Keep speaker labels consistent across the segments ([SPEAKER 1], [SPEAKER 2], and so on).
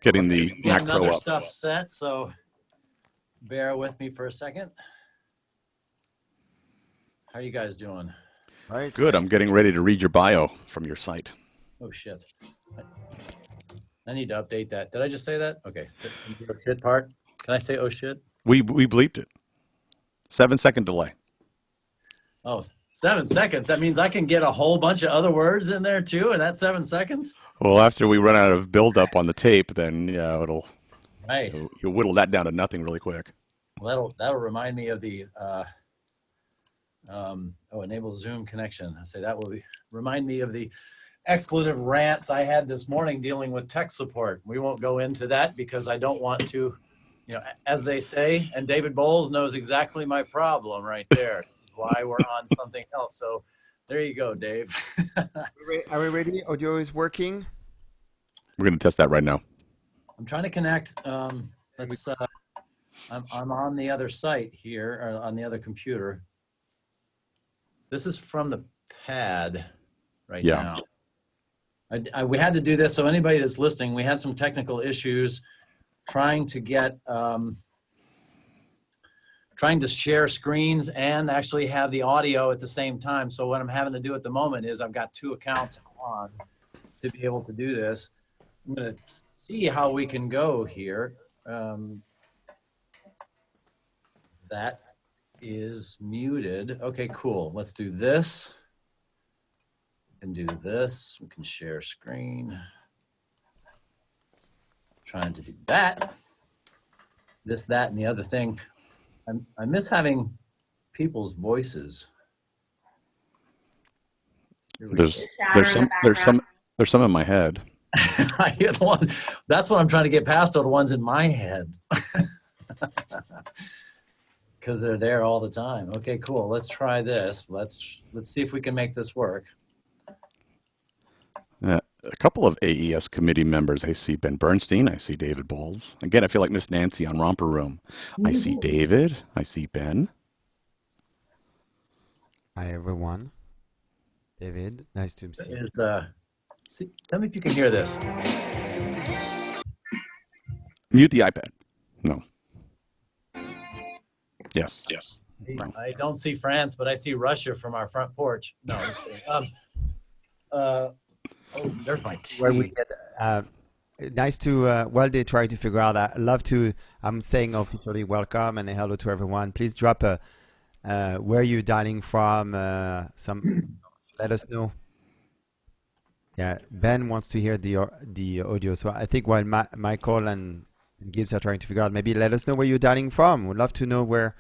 [SPEAKER 1] getting the
[SPEAKER 2] Getting
[SPEAKER 1] macro
[SPEAKER 2] other
[SPEAKER 1] up.
[SPEAKER 2] stuff set, so bear with me for a second. How are you guys doing?
[SPEAKER 3] Right.
[SPEAKER 1] Good. I'm getting ready to read your bio from your site.
[SPEAKER 2] Oh shit! I need to update that. Did I just say that? Okay. The shit part. Can I say oh shit?
[SPEAKER 1] We bleeped it. 7-second delay.
[SPEAKER 2] Oh, 7 seconds. That means I can get a whole bunch of other words in there too, and that's 7 seconds.
[SPEAKER 1] Well, after we run out of build-up on the tape, then yeah,
[SPEAKER 2] Right.
[SPEAKER 1] you'll whittle that down to nothing really quick.
[SPEAKER 2] Well, that'll remind me of the enable Zoom connection. I say that will remind me of the expletive rants I had this morning dealing with tech support. We won't go into that because I don't want to, as they say, and David Bowles knows exactly my problem right there. This is why we're on something else. So there you go, Dave.
[SPEAKER 3] Are we ready? Audio is working.
[SPEAKER 1] We're going to test that right now.
[SPEAKER 2] I'm trying to connect. I'm on the other site here, or on the other computer. This is from the pad right now. We had to do this, so anybody that's listening, we had some technical issues trying to get, trying to share screens and actually have the audio at the same time. So what I'm having to do at the moment is I've got 2 accounts on to be able to do this. I'm going to see how we can go here. That is muted. Okay, cool. Let's do this. We can do this. We can share screen. Trying to do that. This, that, and the other thing. I miss having people's voices.
[SPEAKER 1] There's some in my head.
[SPEAKER 2] I hear the one. That's what I'm trying to get past, are the ones in my head. Because they're there all the time. Okay, cool. Let's try this. Let's see if we can make this work.
[SPEAKER 1] A couple of AES committee members. I see Ben Bernstein. I see David Bowles. Again, I feel like Miss Nancy on Romper Room. I see David. I see Ben.
[SPEAKER 3] Hi, everyone. David, nice to see you.
[SPEAKER 2] Tell me if you can hear this.
[SPEAKER 1] Mute the iPad. No. Yes.
[SPEAKER 2] No. I don't see France, but I see Russia from our front porch. No, I'm just kidding. There's my tea.
[SPEAKER 3] Where we get, nice to, while they try to figure out, I'm saying officially welcome and hello to everyone. Please drop where you're dialing from, let us know. Yeah, Ben wants to hear the audio. So I think while Michael and Gibbs are trying to figure out, maybe let us know where you're dialing from. We'd love to know where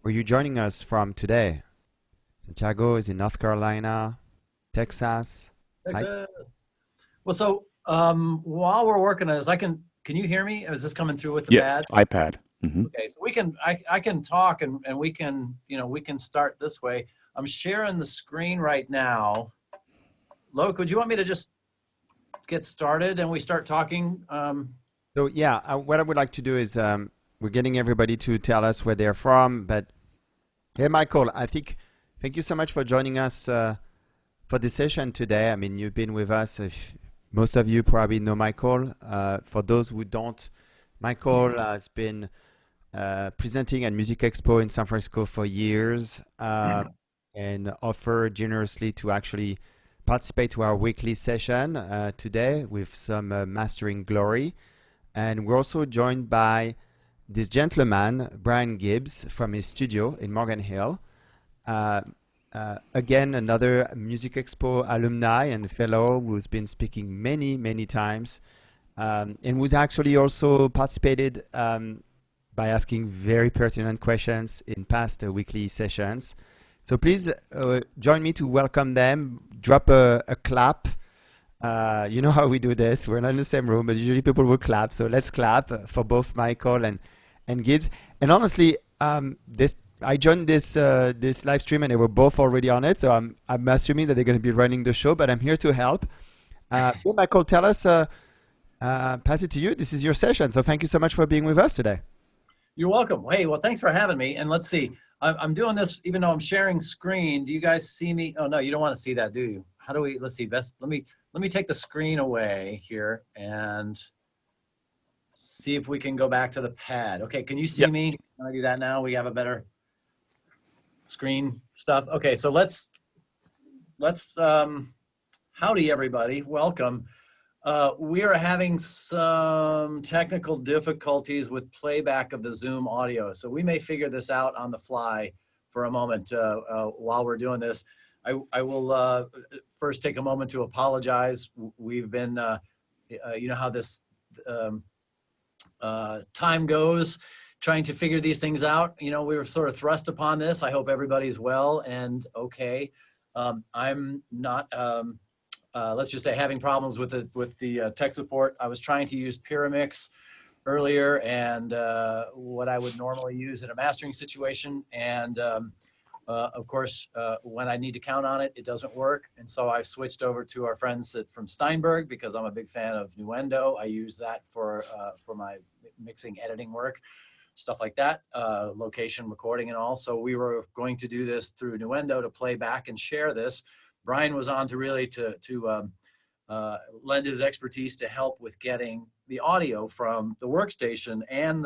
[SPEAKER 3] you're joining us from today. Santiago is in North Carolina, Texas.
[SPEAKER 2] Well, so while we're working on this, can you hear me? Is this coming through with the pad?
[SPEAKER 1] Yes, iPad. Mm-hmm.
[SPEAKER 2] Okay, so I can talk and we can, we can start this way. I'm sharing the screen right now. Loke, would you want me to just get started and we start talking?
[SPEAKER 3] So yeah, what I would like to do is we're getting everybody to tell us where they're from. But hey, Michael, thank you so much for joining us for this session today. I mean, you've been with us. Most of you probably know Michael. For those who don't, Michael has been presenting at Music Expo in San Francisco for years and offered generously to actually participate to our weekly session today with some Mastering Glory. And we're also joined by this gentleman, Brian Gibbs, from his studio in Morgan Hill. Again, another Music Expo alumni and fellow who's been speaking many, many times and who's actually also participated by asking very pertinent questions in past weekly sessions. So please join me to welcome them. Drop a clap. You know how we do this. We're not in the same room, but usually people will clap. So let's clap for both Michael and Gibbs. And honestly, I joined this live stream and they were both already on it. So I'm assuming that they're going to be running the show, but I'm here to help. So Michael, tell us, pass it to you. This is your session. So thank you so much for being with us today.
[SPEAKER 2] You're welcome. Hey, well, thanks for having me. And let's see. I'm doing this even though I'm sharing screen. Do you guys see me? Oh no, you don't want to see that, do you? How do we? Let's see. Let me take the screen away here, and see if we can go back to the pad. Okay, can you see
[SPEAKER 1] Yep.
[SPEAKER 2] me? Can I do that now? We have a better screen stuff. Okay, so let's howdy everybody, welcome. We are having some technical difficulties with playback of the Zoom audio, so we may figure this out on the fly for a moment while we're doing this. I will first take a moment to apologize. We've been, you know how this time goes, trying to figure these things out. You know, we were sort of thrust upon this. I hope everybody's well and okay. I'm not, let's just say, having problems with the tech support. I was trying to use Pyramix earlier and what I would normally use in a mastering situation. And of course, when I need to count on it, it doesn't work. And so I switched over to our friends from Steinberg because I'm a big fan of Nuendo. I use that for my mixing, editing work, stuff like that, location recording and all. So we were going to do this through Nuendo to play back and share this. Brian was on to really to lend his expertise to help with getting the audio from the workstation and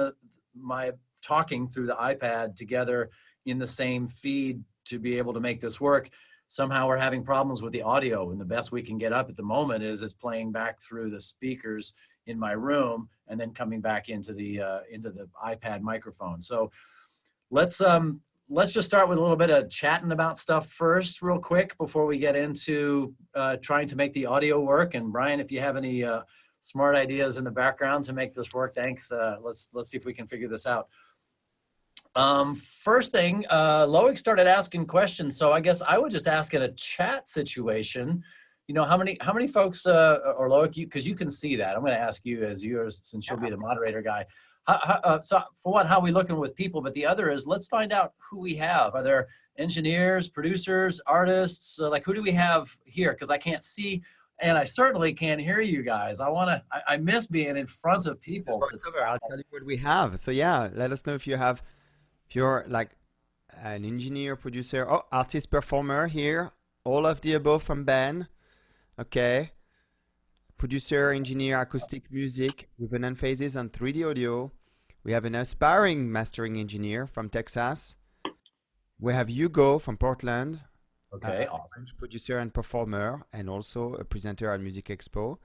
[SPEAKER 2] my talking through the iPad together in the same feed to be able to make this work. Somehow we're having problems with the audio, and the best we can get up at the moment is it's playing back through the speakers in my room and then coming back into the iPad microphone. So let's just start with a little bit of chatting about stuff first real quick before we get into trying to make the audio work. And Brian, if you have any smart ideas in the background to make this work, thanks. Let's see if we can figure this out. First thing, Loic started asking questions, so I guess I would just ask in a chat situation. You know, how many folks, or Loic, because you can see that. I'm going to ask you as yours, since you'll be the moderator guy. So for one, how are we looking with people? But the other is, let's find out who we have. Are there engineers, producers, artists? Like, who do we have here? Because I can't see, and I certainly can't hear you guys. I miss being in front of people.
[SPEAKER 3] I'll tell you what we have. So yeah, let us know if you're like an engineer, producer, artist, performer here. All of the above from Ben. Okay. Producer, engineer, acoustic music with an emphasis on 3D audio. We have an aspiring mastering engineer from Texas. We have Hugo from Portland.
[SPEAKER 2] Okay, awesome.
[SPEAKER 3] Producer and performer, and also a presenter at Music Expo.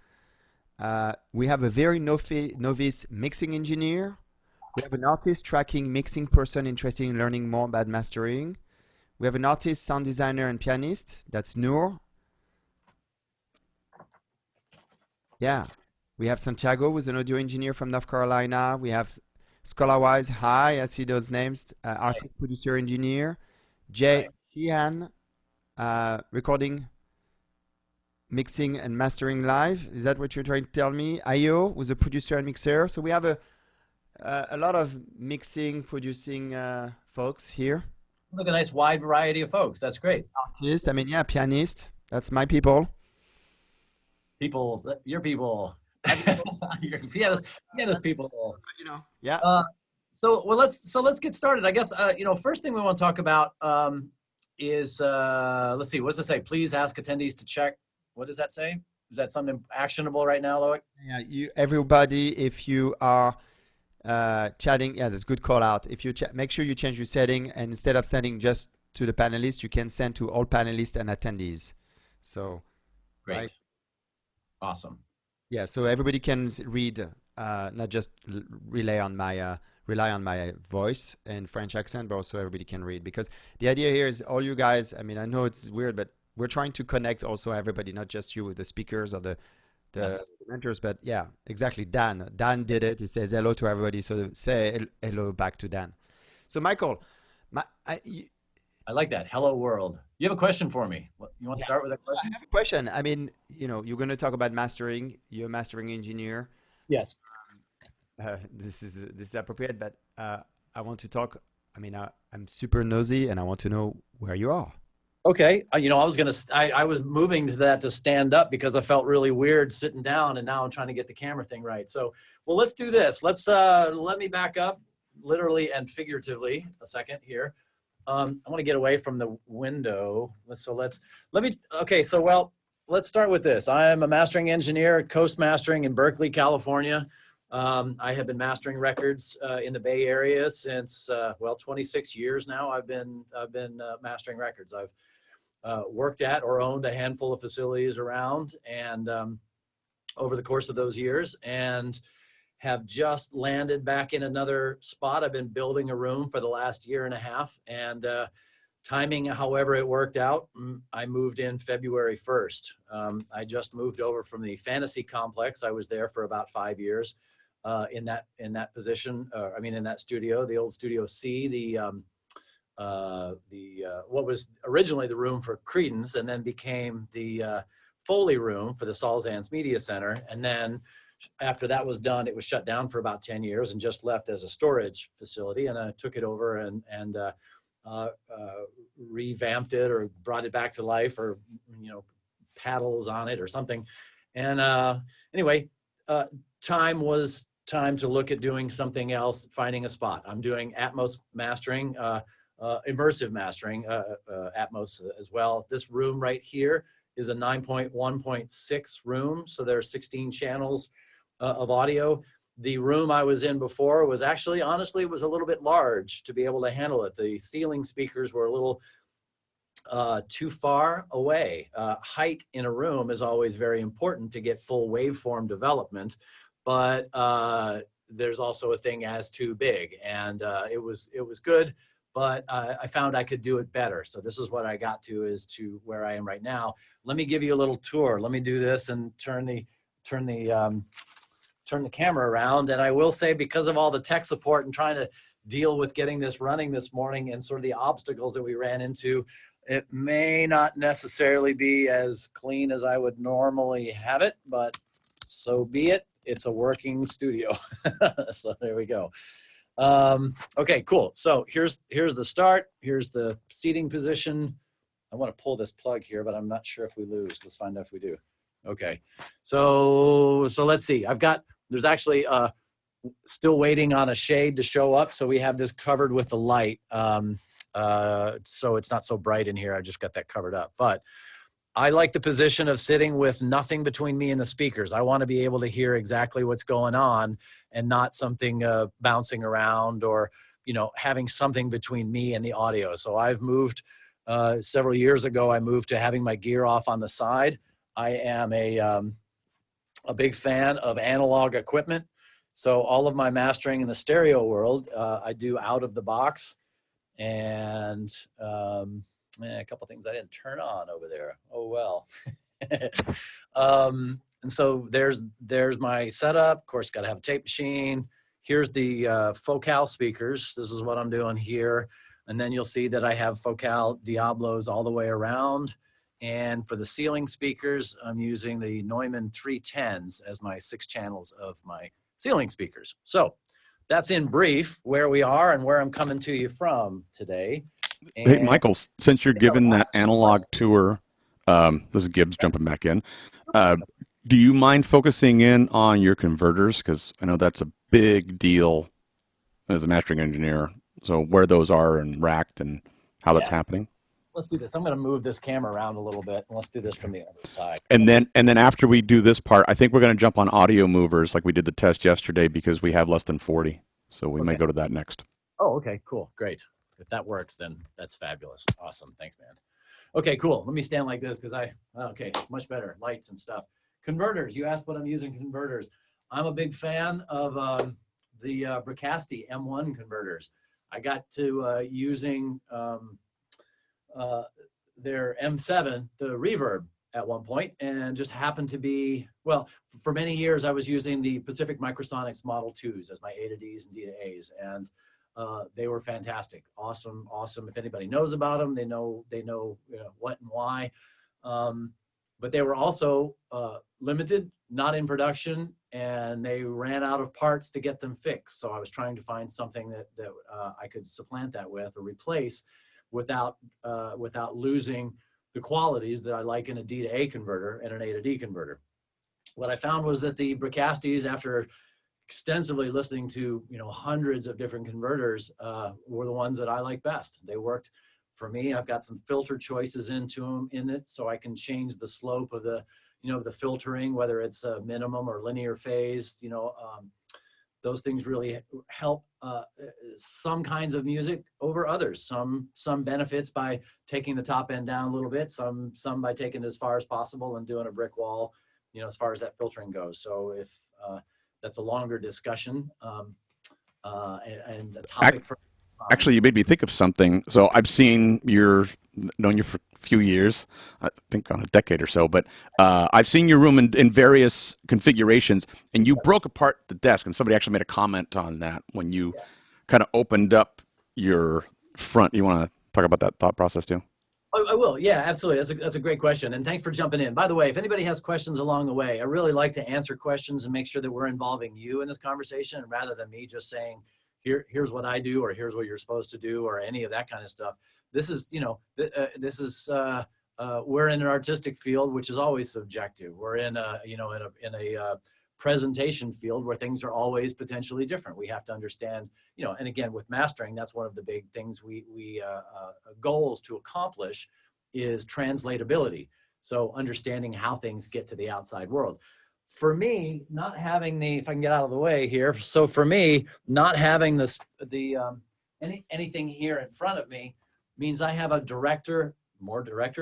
[SPEAKER 3] We have a very novice mixing engineer. We have an artist, tracking, mixing person interested in learning more about mastering. We have an artist, sound designer, and pianist. That's Noor. Yeah. We have Santiago, who's an audio engineer from North Carolina. We have Scholarwise. Hi, I see those names. Artist, producer, engineer. Jay Sheehan, recording, mixing, and mastering live. Is that what you're trying to tell me? Ayo, who's a producer and mixer. So we have a lot of mixing, producing folks here.
[SPEAKER 2] Look, a nice wide variety of folks. That's great.
[SPEAKER 3] Artist, I mean, yeah, pianist. That's my people.
[SPEAKER 2] Your people. Your pianist people.
[SPEAKER 3] You know, yeah.
[SPEAKER 2] So let's get started. I guess first thing we want to talk about is let's see, what does it say? Please ask attendees to check. What does that say? Is that something actionable right now, Loic?
[SPEAKER 3] Yeah, everybody, if you are chatting, yeah, that's a good call out. If you make sure you change your setting, and instead of sending just to the panelists, you can send to all panelists and attendees. So
[SPEAKER 2] great.
[SPEAKER 3] Right?
[SPEAKER 2] Awesome.
[SPEAKER 3] Yeah, so everybody can read, not just rely on my voice and French accent, but also everybody can read, because the idea here is all you guys, I mean, I know it's weird, but we're trying to connect also everybody, not just you with the speakers or the mentors, but yeah, exactly. Dan did it. He says hello to everybody. So say hello back to Dan. So Michael,
[SPEAKER 2] I like that. Hello world. You have a question for me. You want to start with a question?
[SPEAKER 3] I have a question. I mean, you're going to talk about mastering. You're a mastering engineer.
[SPEAKER 2] Yes.
[SPEAKER 3] This is appropriate, but I want to talk. I mean, I'm super nosy, and I want to know where you are.
[SPEAKER 2] Okay. I was moving to that to stand up because I felt really weird sitting down, and now I'm trying to get the camera thing right. So, well, let's do this. Let me back up literally and figuratively a second here. I want to get away from the window. Let's start with this. I am a mastering engineer at Coast Mastering in Berkeley, California. I have been mastering records in the Bay Area since, well, 26 years now. I've been mastering records. I've worked at or owned a handful of facilities around, and over the course of those years, and have just landed back in another spot. I've been building a room for the last year and a half, and timing, however it worked out, I moved in February 1st. I just moved over from the Fantasy Complex. I was there for about 5 years in that position. I mean, in that studio, the old Studio C, what was originally the room for Creedence, and then became the Foley room for the Salzans Media Center. And then after that was done, it was shut down for about 10 years and just left as a storage facility. And I took it over and revamped it, or brought it back to life, or, you know, paddles on it or something. And anyway, time was time to look at doing something else, finding a spot. I'm doing Atmos mastering, immersive mastering, Atmos as well. This room right here is a 9.1.6 room. So there are 16 channels of audio. The room I was in before was actually, honestly, was a little bit large to be able to handle it. The ceiling speakers were a little too far away. Height in a room is always very important to get full waveform development, but there's also a thing as too big, and it was good, but I found I could do it better. So this is what I got to, is to where I am right now. Let me give you a little tour. Let me do this and turn the camera around. And I will say, because of all the tech support and trying to deal with getting this running this morning and sort of the obstacles that we ran into, it may not necessarily be as clean as I would normally have it, but so be it. It's a working studio. So there we go. Okay, cool. So here's the start. Here's the seating position. I want to pull this plug here, but I'm not sure if we lose. Let's find out if we do. Okay. So let's see. There's actually still waiting on a shade to show up. So we have this covered with the light. So it's not so bright in here. I just got that covered up. But I like the position of sitting with nothing between me and the speakers. I want to be able to hear exactly what's going on, and not something bouncing around, or, you know, having something between me and the audio. So I've moved several years ago. I moved to having my gear off on the side. I am a big fan of analog equipment. So all of my mastering in the stereo world, I do out of the box. And a couple things I didn't turn on over there. Oh, well. And so there's my setup. Of course, got to have a tape machine. Here's the Focal speakers. This is what I'm doing here. And then you'll see that I have Focal Diablos all the way around. And for the ceiling speakers, I'm using the Neumann 310s as my 6 channels of my ceiling speakers. So that's in brief where we are and where I'm coming to you from today. And
[SPEAKER 1] hey, Michael, since you're giving that analog tour, this is Gibbs jumping back in. Do you mind focusing in on your converters? Because I know that's a big deal as a mastering engineer. So where those are and racked and how that's happening.
[SPEAKER 2] Let's do this. I'm going to move this camera around a little bit, and let's do this from the other side.
[SPEAKER 1] And then after we do this part, I think we're going to jump on audio movers like we did the test yesterday, because we have less than 40. So we may go to that next.
[SPEAKER 2] Oh, okay, cool. Great. If that works, then that's fabulous. Awesome. Thanks, man. Okay, cool. Let me stand like this, because okay, much better. Lights and stuff. Converters. You asked what I'm using converters. I'm a big fan of the Bricasti M1 converters. I got to using their M7, the reverb, at one point, and just happened to be, well, for many years I was using the Pacific Microsonics Model 2s as my A to Ds and D to As, and they were fantastic. Awesome. If anybody knows about them, they know what and why. But they were also limited, not in production, and they ran out of parts to get them fixed. So I was trying to find something that I could supplant that with or replace without losing the qualities that I like in a D to A converter and an A to D converter. What I found was that the Bricastis, after extensively listening to hundreds of different converters, were the ones that I like best. They worked for me. I've got some filter choices in it, so I can change the slope of the the filtering, whether it's a minimum or linear phase. those things really help some kinds of music over others. Some benefits by taking the top end down a little bit, some by taking it as far as possible and doing a brick wall, as far as that filtering goes. So if that's a longer discussion and a topic for
[SPEAKER 1] Actually, you made me think of something. So I've known you for a few years, I think on a decade or so, but I've seen your room in various configurations, and you broke apart the desk, and somebody actually made a comment on that when you kind of opened up your front. You want to talk about that thought process too?
[SPEAKER 2] I will. Yeah, absolutely. That's a great question. And thanks for jumping in. By the way, if anybody has questions along the way, I really like to answer questions and make sure that we're involving you in this conversation, and rather than me just saying, here's what I do, or here's what you're supposed to do, or any of that kind of stuff. This is, we're in an artistic field, which is always subjective. We're in a presentation field where things are always potentially different. We have to understand, and again, with mastering, that's one of the big things we goals to accomplish is translatability. So understanding how things get to the outside world. For me, not having if I can get out of the way here. So for me, not having anything here in front of me means I have a more direct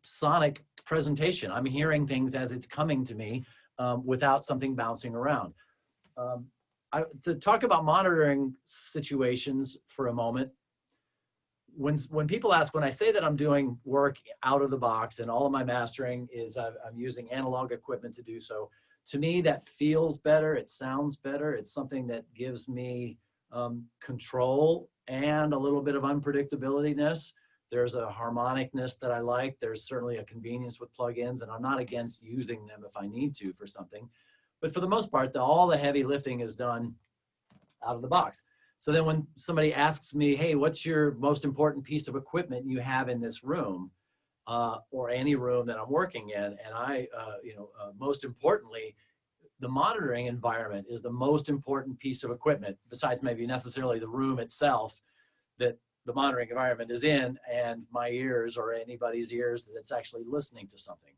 [SPEAKER 2] sonic presentation. I'm hearing things as it's coming to me without something bouncing around. To talk about monitoring situations for a moment, when people ask, when I say that I'm doing work out of the box and all of my mastering is I'm using analog equipment to do so, to me that feels better, it sounds better, it's something that gives me control and a little bit of unpredictability-ness. There's a harmonicness that I like. There's certainly a convenience with plugins, and I'm not against using them if I need to for something. But for the most part, all the heavy lifting is done out of the box. So then when somebody asks me, hey, what's your most important piece of equipment you have in this room or any room that I'm working in? And most importantly, the monitoring environment is the most important piece of equipment, besides maybe necessarily the room itself that the monitoring environment is in, and my ears or anybody's ears that's actually listening to something.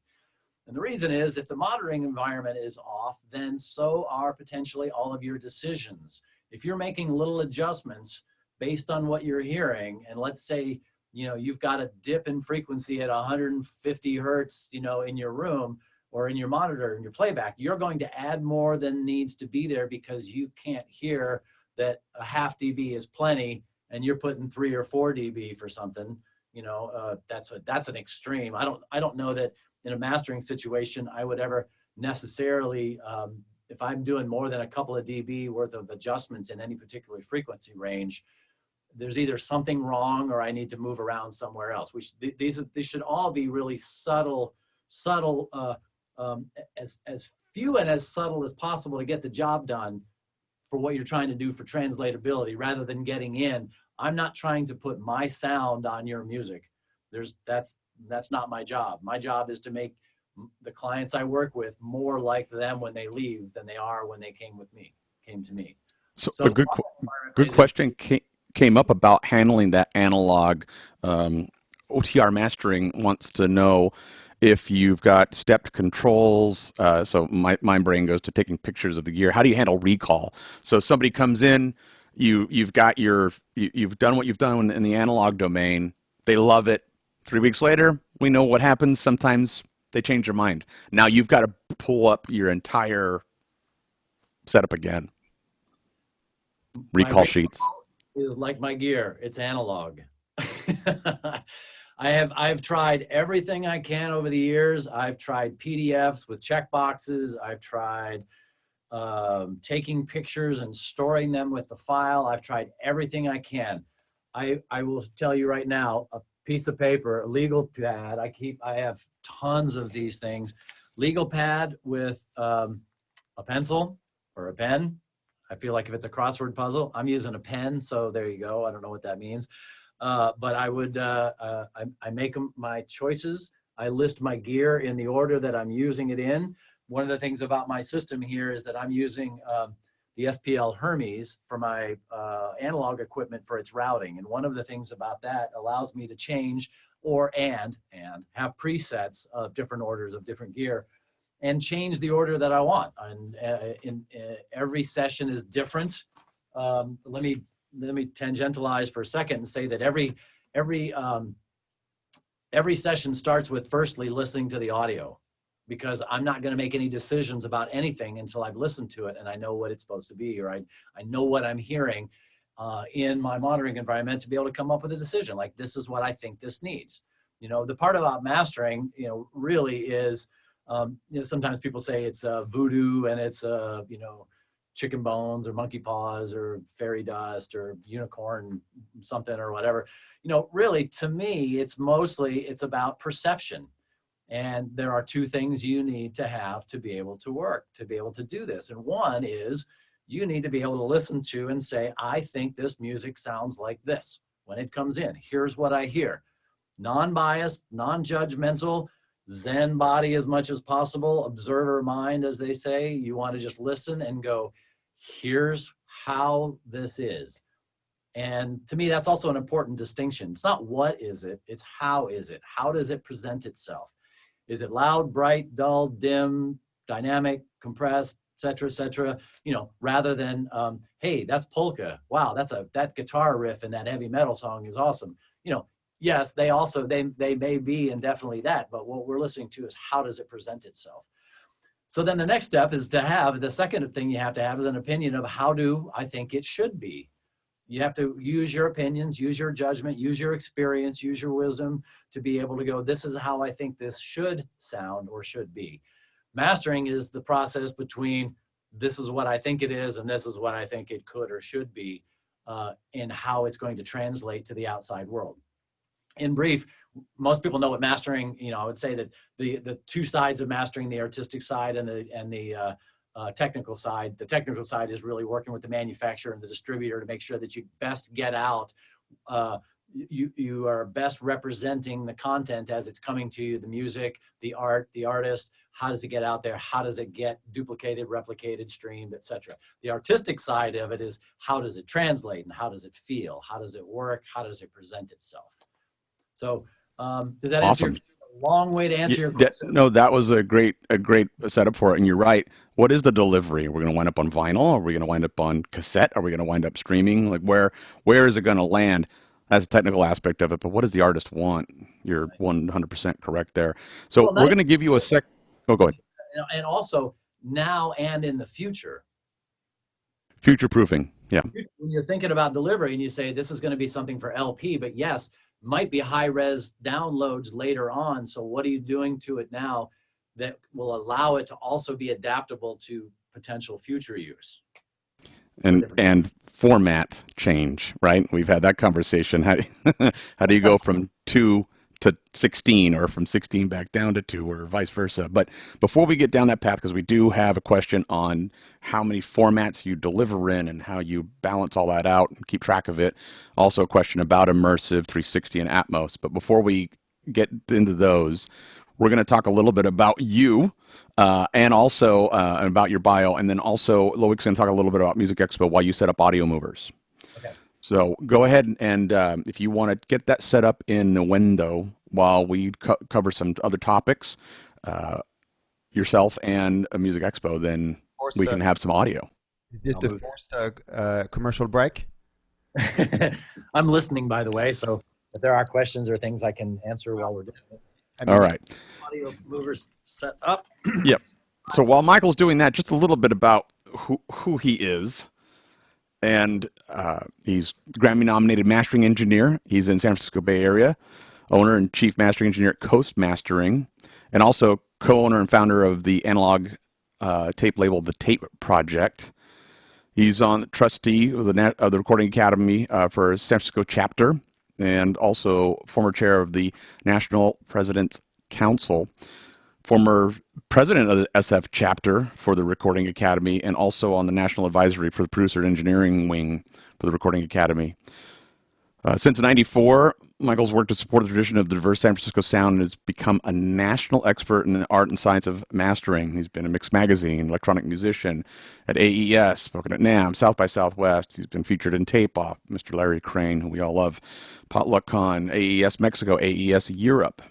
[SPEAKER 2] And the reason is, if the monitoring environment is off, then so are potentially all of your decisions. If you're making little adjustments based on what you're hearing, and let's say, you've got a dip in frequency at 150 hertz, in your room or in your monitor, in your playback, you're going to add more than needs to be there because you can't hear that a half dB is plenty and you're putting 3 or 4 dB for something. That's an extreme. I don't know that in a mastering situation I would ever necessarily, if I'm doing more than a couple of dB worth of adjustments in any particular frequency range, there's either something wrong or I need to move around somewhere else. These should all be really subtle, as few and as subtle as possible to get the job done for what you're trying to do for translatability, rather than getting in. I'm not trying to put my sound on your music. That's not my job. My job is to make the clients I work with more like them when they leave than they are when they came to me.
[SPEAKER 1] So a good question came up about handling that analog. OTR Mastering wants to know if you've got stepped controls. So my brain goes to taking pictures of the gear. How do you handle recall? So if somebody comes in, you've done what you've done in the analog domain. They love it. 3 weeks later, we know what happens. Sometimes they change their mind. Now you've got to pull up your entire setup again. Recall sheets.
[SPEAKER 2] Is like my gear. It's analog. I've tried everything I can over the years. I've tried PDFs with checkboxes. I've tried taking pictures and storing them with the file. I've tried everything I can. I will tell you right now, a piece of paper, a legal pad. I have tons of these things. Legal pad with a pencil or a pen. I feel like if it's a crossword puzzle, I'm using a pen. So there you go. I don't know what that means. But I would, I make my choices. I list my gear in the order that I'm using it in. One of the things about my system here is that I'm using the SPL Hermes for my analog equipment for its routing. And one of the things about that allows me to change and have presets of different orders of different gear. and change the order that I want. And every session is different. Let me tangentialize for a second and say that every session starts with firstly listening to the audio, because I'm not going to make any decisions about anything until I've listened to it and I know what it's supposed to be, or I know what I'm hearing in my monitoring environment to be able to come up with a decision. Like, this is what I think this needs. The part about mastering, really is, sometimes people say it's voodoo and it's, chicken bones or monkey paws or fairy dust or unicorn something or whatever. Really, to me, it's about perception. And there are two things you need to have to be able to work, to be able to do this. And one is you need to be able to listen to and say, I think this music sounds like this when it comes in. Here's what I hear. Non-biased, non-judgmental, Zen body as much as possible, observer mind, as they say. You want to just listen and go, here's how this is. And to me, that's also an important distinction. It's not what is it, it's how is it? How does it present itself? Is it loud, bright, dull, dim, dynamic, compressed, et cetera, rather than, hey, that's polka. Wow, that guitar riff in that heavy metal song is awesome. Yes, they may be, and definitely that, but what we're listening to is how does it present itself? So then the next step is the second thing you have to have is an opinion of how do I think it should be. You have to use your opinions, use your judgment, use your experience, use your wisdom to be able to go, this is how I think this should sound or should be. Mastering is the process between this is what I think it is and this is what I think it could or should be, and how it's going to translate to the outside world. In brief, most people know what mastering, I would say that the two sides of mastering, the artistic side and the technical side. The technical side is really working with the manufacturer and the distributor to make sure that you best get out, you are best representing the content as it's coming to you, the music, the art, the artist. How does it get out there? How does it get duplicated, replicated, streamed, etc.? The artistic side of it is how does it translate and how does it feel? How does it work? How does it present itself? So does that answer
[SPEAKER 1] Awesome.
[SPEAKER 2] a long way to answer your question?
[SPEAKER 1] No, that was a great setup for it. And you're right. What is the delivery? We're going to wind up on vinyl? Are we going to wind up on cassette? Are we going to wind up streaming? Like where is it going to land? That's a technical aspect of it. But what does the artist want? You're 100% correct there. So we're going to give you a sec. Oh, go ahead.
[SPEAKER 2] And also now and in the future.
[SPEAKER 1] Future proofing. Yeah.
[SPEAKER 2] When you're thinking about delivery and you say this is going to be something for LP, but yes, might be high res downloads later on. So what are you doing to it now that will allow it to also be adaptable to potential future use?
[SPEAKER 1] And format change, right? We've had that conversation. How do you go from 2 to 16 or from 16 back down to 2 or vice versa? But before we get down that path, because we do have a question on how many formats you deliver in and how you balance all that out and keep track of it. Also a question about immersive 360 and Atmos. But before we get into those, we're going to talk a little bit about you and also about your bio. And then also Loic's going to talk a little bit about Music Expo while you set up audio movers.
[SPEAKER 2] Okay.
[SPEAKER 1] So go ahead and if you want to get that set up in the window while we cover some other topics, yourself and a Music Expo, then we can have some audio.
[SPEAKER 3] Is this the first commercial break?
[SPEAKER 2] I'm listening, by the way. So if there are questions or things I can answer while we're doing it.
[SPEAKER 1] All right.
[SPEAKER 2] Audio movers set up.
[SPEAKER 1] Yep. So while Michael's doing that, just a little bit about who he is. And he's Grammy-nominated mastering engineer. He's in San Francisco Bay Area, owner and chief mastering engineer at Coast Mastering, and also co-owner and founder of the analog tape label, The Tape Project. He's on trustee of the Recording Academy for San Francisco chapter, and also former chair of the National President's Council, former president of the SF chapter for the Recording Academy, and also on the National Advisory for the Producer and Engineering Wing for the Recording Academy. Since '94, Michael's worked to support the tradition of the diverse San Francisco sound and has become a national expert in the art and science of mastering. He's been a Mix Magazine, electronic musician at AES, spoken at NAMM, South by Southwest. He's been featured in Tape Off, Mr. Larry Crane, who we all love, PotluckCon, AES Mexico, AES Europe.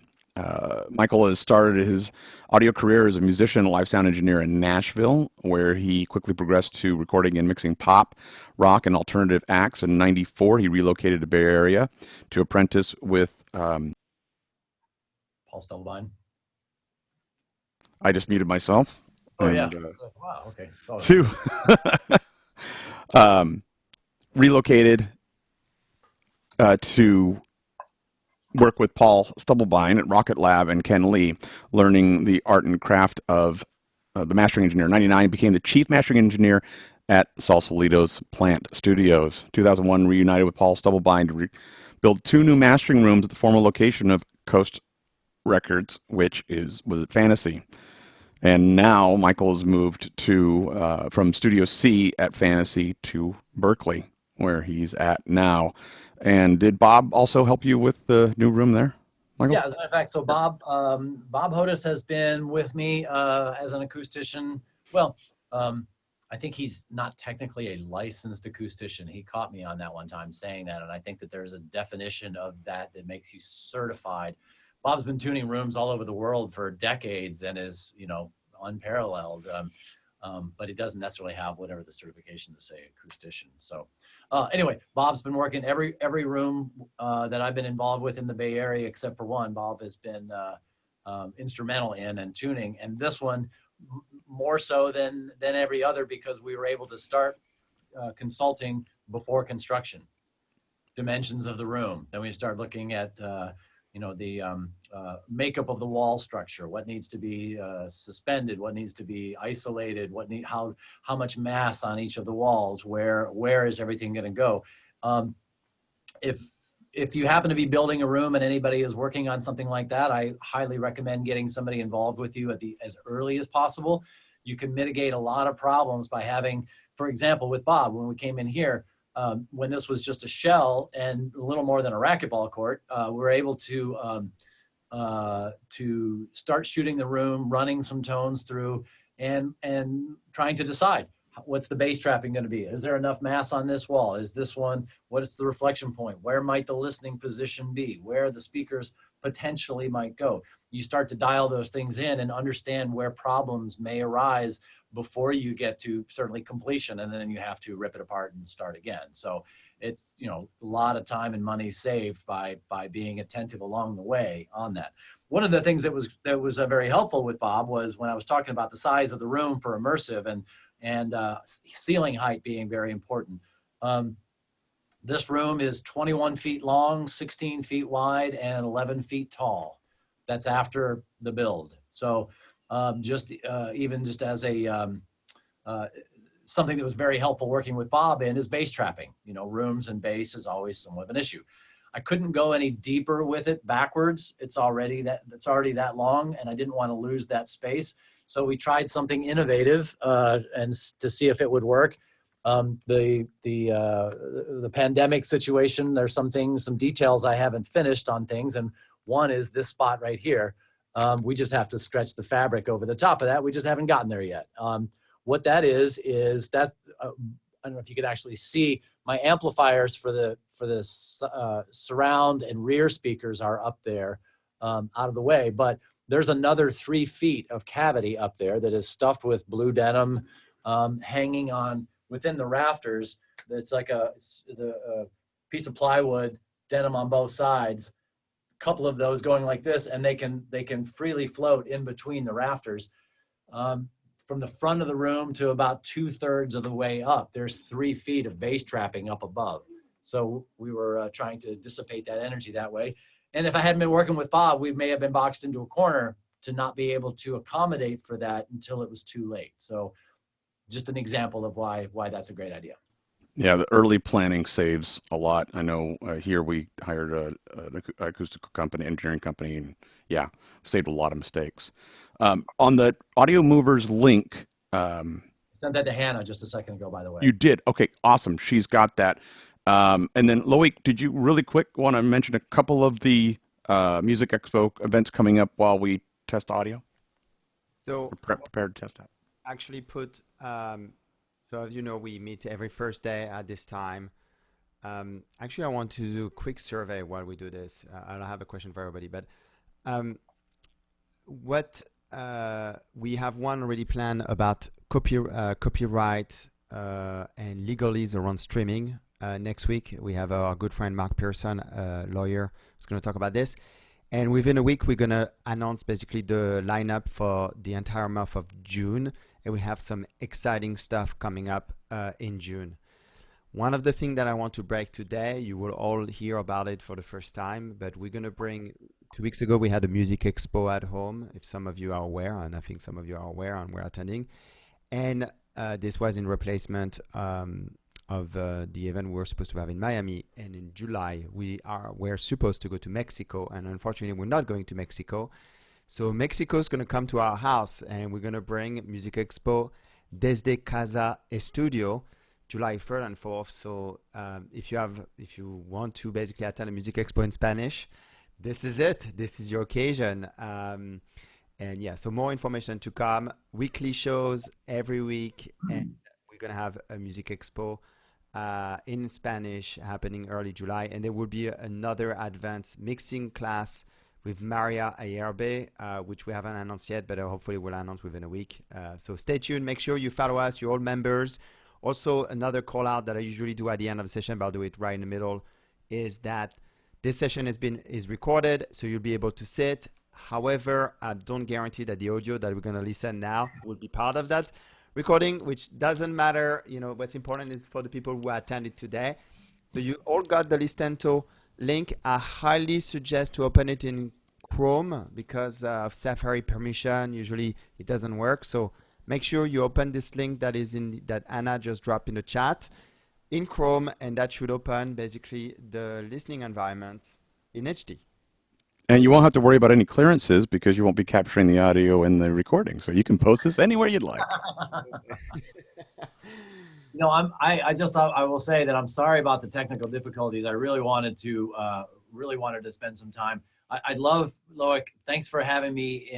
[SPEAKER 1] Michael has started his audio career as a musician and live sound engineer in Nashville, where he quickly progressed to recording and mixing pop, rock, and alternative acts. In '94, he relocated to Bay Area to apprentice with.
[SPEAKER 2] Paul Stubblebine.
[SPEAKER 1] I just muted myself.
[SPEAKER 2] Oh,
[SPEAKER 1] and,
[SPEAKER 2] yeah. Wow. Okay. Oh,
[SPEAKER 1] To relocated to work with Paul Stubblebine at Rocket Lab and Ken Lee, learning the art and craft of the mastering engineer. In '99, became the chief mastering engineer at Sausalito's Plant Studios. 2001, reunited with Paul Stubblebine to build 2 new mastering rooms at the former location of Coast Records, which was at Fantasy. And now Michael has moved to from Studio C at Fantasy to Berkeley, where he's at now. And did Bob also help you with the new room there, Michael?
[SPEAKER 2] Yeah, as a matter of fact, so Bob Hodes has been with me as an acoustician. Well, I think he's not technically a licensed acoustician. He caught me on that one time saying that, and I think that there's a definition of that that makes you certified. Bob's been tuning rooms all over the world for decades and is, unparalleled. But he doesn't necessarily have whatever the certification to say acoustician. So anyway, Bob's been working every room that I've been involved with in the Bay Area, except for one. Bob has been instrumental in and tuning, and this one more so than every other, because we were able to start consulting before construction, dimensions of the room. Then we start looking at the makeup of the wall structure, what needs to be suspended, what needs to be isolated, how much mass on each of the walls, where is everything going to go. If you happen to be building a room and anybody is working on something like that, I highly recommend getting somebody involved with you as early as possible. You can mitigate a lot of problems by having, for example, with Bob, when we came in here, when this was just a shell and a little more than a racquetball court, we were able to start shooting the room, running some tones through, and trying to decide what's the bass trapping going to be. Is there enough mass on this wall? Is this one, what is the reflection point? Where might the listening position be? Where the speakers potentially might go? You start to dial those things in and understand where problems may arise before you get to certainly completion, and then you have to rip it apart and start again. So it's a lot of time and money saved by being attentive along the way on that. One of the things that was very helpful with Bob was when I was talking about the size of the room for immersive and ceiling height being very important. This room is 21 feet long, 16 feet wide, and 11 feet tall. That's after the build. So just as a something that was very helpful working with Bob in is bass trapping. Rooms and bass is always somewhat of an issue. I couldn't go any deeper with it backwards. It's already that long, and I didn't want to lose that space. So we tried something innovative and to see if it would work. The pandemic situation, there's some details I haven't finished on things, and one is this spot right here. We just have to stretch the fabric over the top of that. We just haven't gotten there yet. What that is that I don't know if you could actually see my amplifiers for the surround and rear speakers are up there out of the way, but there's another 3 feet of cavity up there that is stuffed with blue denim hanging on within the rafters. It's like a piece of plywood, denim on both sides, a couple of those going like this, and they can freely float in between the rafters. From the front of the room to about 2/3 of the way up, there's 3 feet of bass trapping up above. So we were trying to dissipate that energy that way. And if I hadn't been working with Bob, we may have been boxed into a corner to not be able to accommodate for that until it was too late. So just an example of why that's a great idea.
[SPEAKER 1] Yeah, the early planning saves a lot. I know here we hired an acoustical company, engineering company, and yeah, saved a lot of mistakes. On the Audio Movers link.
[SPEAKER 2] Sent that to Hannah just a second ago, by the way.
[SPEAKER 1] You did? Okay, awesome. She's got that. And then Loic, did you really quick want to mention a couple of the Music Expo events coming up while we test audio?
[SPEAKER 3] So
[SPEAKER 1] prepared to test that.
[SPEAKER 3] Actually put, so as you know, we meet every first day at this time. Actually, I want to do a quick survey while we do this. I don't have a question for everybody, but What we have one already planned about copyright and legalese around streaming. Next week, we have our good friend Mark Pearson, lawyer, who's going to talk about this. And within a week, we're going to announce basically the lineup for the entire month of June. And we have some exciting stuff coming up in June. One of the things that I want to break today, you will all hear about it for the first time, but we're going to bring, 2 weeks ago, we had a music expo at home, if some of you are aware, and I think some of you are aware and we're attending. And this was in replacement of the event we're supposed to have in Miami. And in July, we're supposed to go to Mexico, and unfortunately, we're not going to Mexico. So Mexico is going to come to our house, and we're going to bring Music Expo Desde Casa Estudio, July 3rd and 4th. So if you want to basically attend a Music Expo in Spanish, this is it. This is your occasion. And yeah, so more information to come. Weekly shows every week, and we're going to have a Music Expo in Spanish happening early July. And there will be another advanced mixing class with Maria Ayerbe, which we haven't announced yet, but hopefully we'll announce within a week. So stay tuned. Make sure you follow us. You're all members. Also, another call out that I usually do at the end of the session, but I'll do it right in the middle, is that this session is recorded, so you'll be able to see it. However, I don't guarantee that the audio that we're going to listen now will be part of that recording, which doesn't matter. You know, what's important is for the people who attended today. So you all got the Listento link. I highly suggest to open it in Chrome because of Safari permission. Usually it doesn't work. So make sure you open this link that Anna just dropped in the chat in Chrome, and that should open basically the listening environment in HD.
[SPEAKER 1] And you won't have to worry about any clearances because you won't be capturing the audio in the recording. So you can post this anywhere you'd like.
[SPEAKER 2] You know, I will say that I'm sorry about the technical difficulties. I really wanted to spend some time. I'd love, Loic, thanks for having me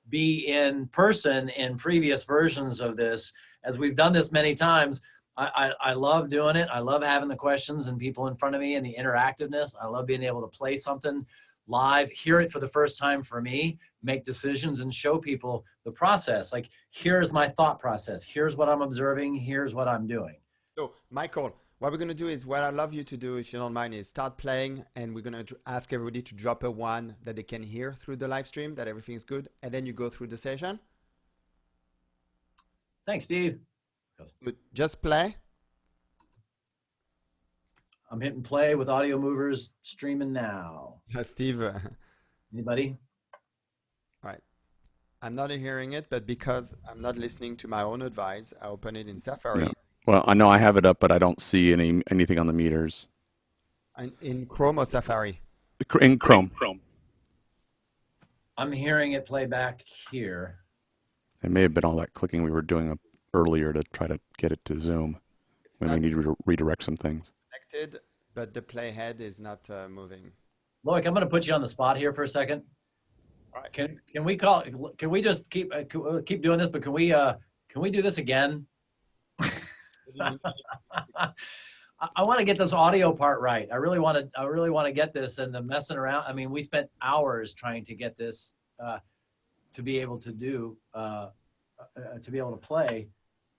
[SPEAKER 2] be in person in previous versions of this. As we've done this many times, I love doing it. I love having the questions and people in front of me and the interactiveness. I love being able to play something live, hear it for the first time for me, make decisions and show people the process. Like, here's my thought process. Here's what I'm observing. Here's what I'm doing.
[SPEAKER 3] So, Michael, what we're going to do is, what I'd love you to do, if you don't mind, is start playing, and we're going to ask everybody to drop a one that they can hear through the live stream, that everything's good, and then you go through the session.
[SPEAKER 2] Thanks, Steve.
[SPEAKER 3] Good. Just play.
[SPEAKER 2] I'm hitting play with audio movers, streaming now.
[SPEAKER 3] Steve.
[SPEAKER 2] Anybody?
[SPEAKER 3] All right. I'm not hearing it, but because I'm not listening to my own advice, I open it in Safari.
[SPEAKER 1] Yeah. Well, I know I have it up, but I don't see anything on the meters.
[SPEAKER 3] In Chrome or Safari?
[SPEAKER 1] In Chrome.
[SPEAKER 2] I'm hearing it play back here.
[SPEAKER 1] It may have been all that clicking we were doing earlier to try to get it to Zoom when we need to redirect some things.
[SPEAKER 3] Connected, but the playhead is not moving.
[SPEAKER 2] Loic, I'm going to put you on the spot here for a second.
[SPEAKER 3] All right.
[SPEAKER 2] Can we just keep doing this? But can we do this again? I want to get this audio part right. I really want to get this, and the messing around. I mean, we spent hours trying to get this to be able to do to be able to play,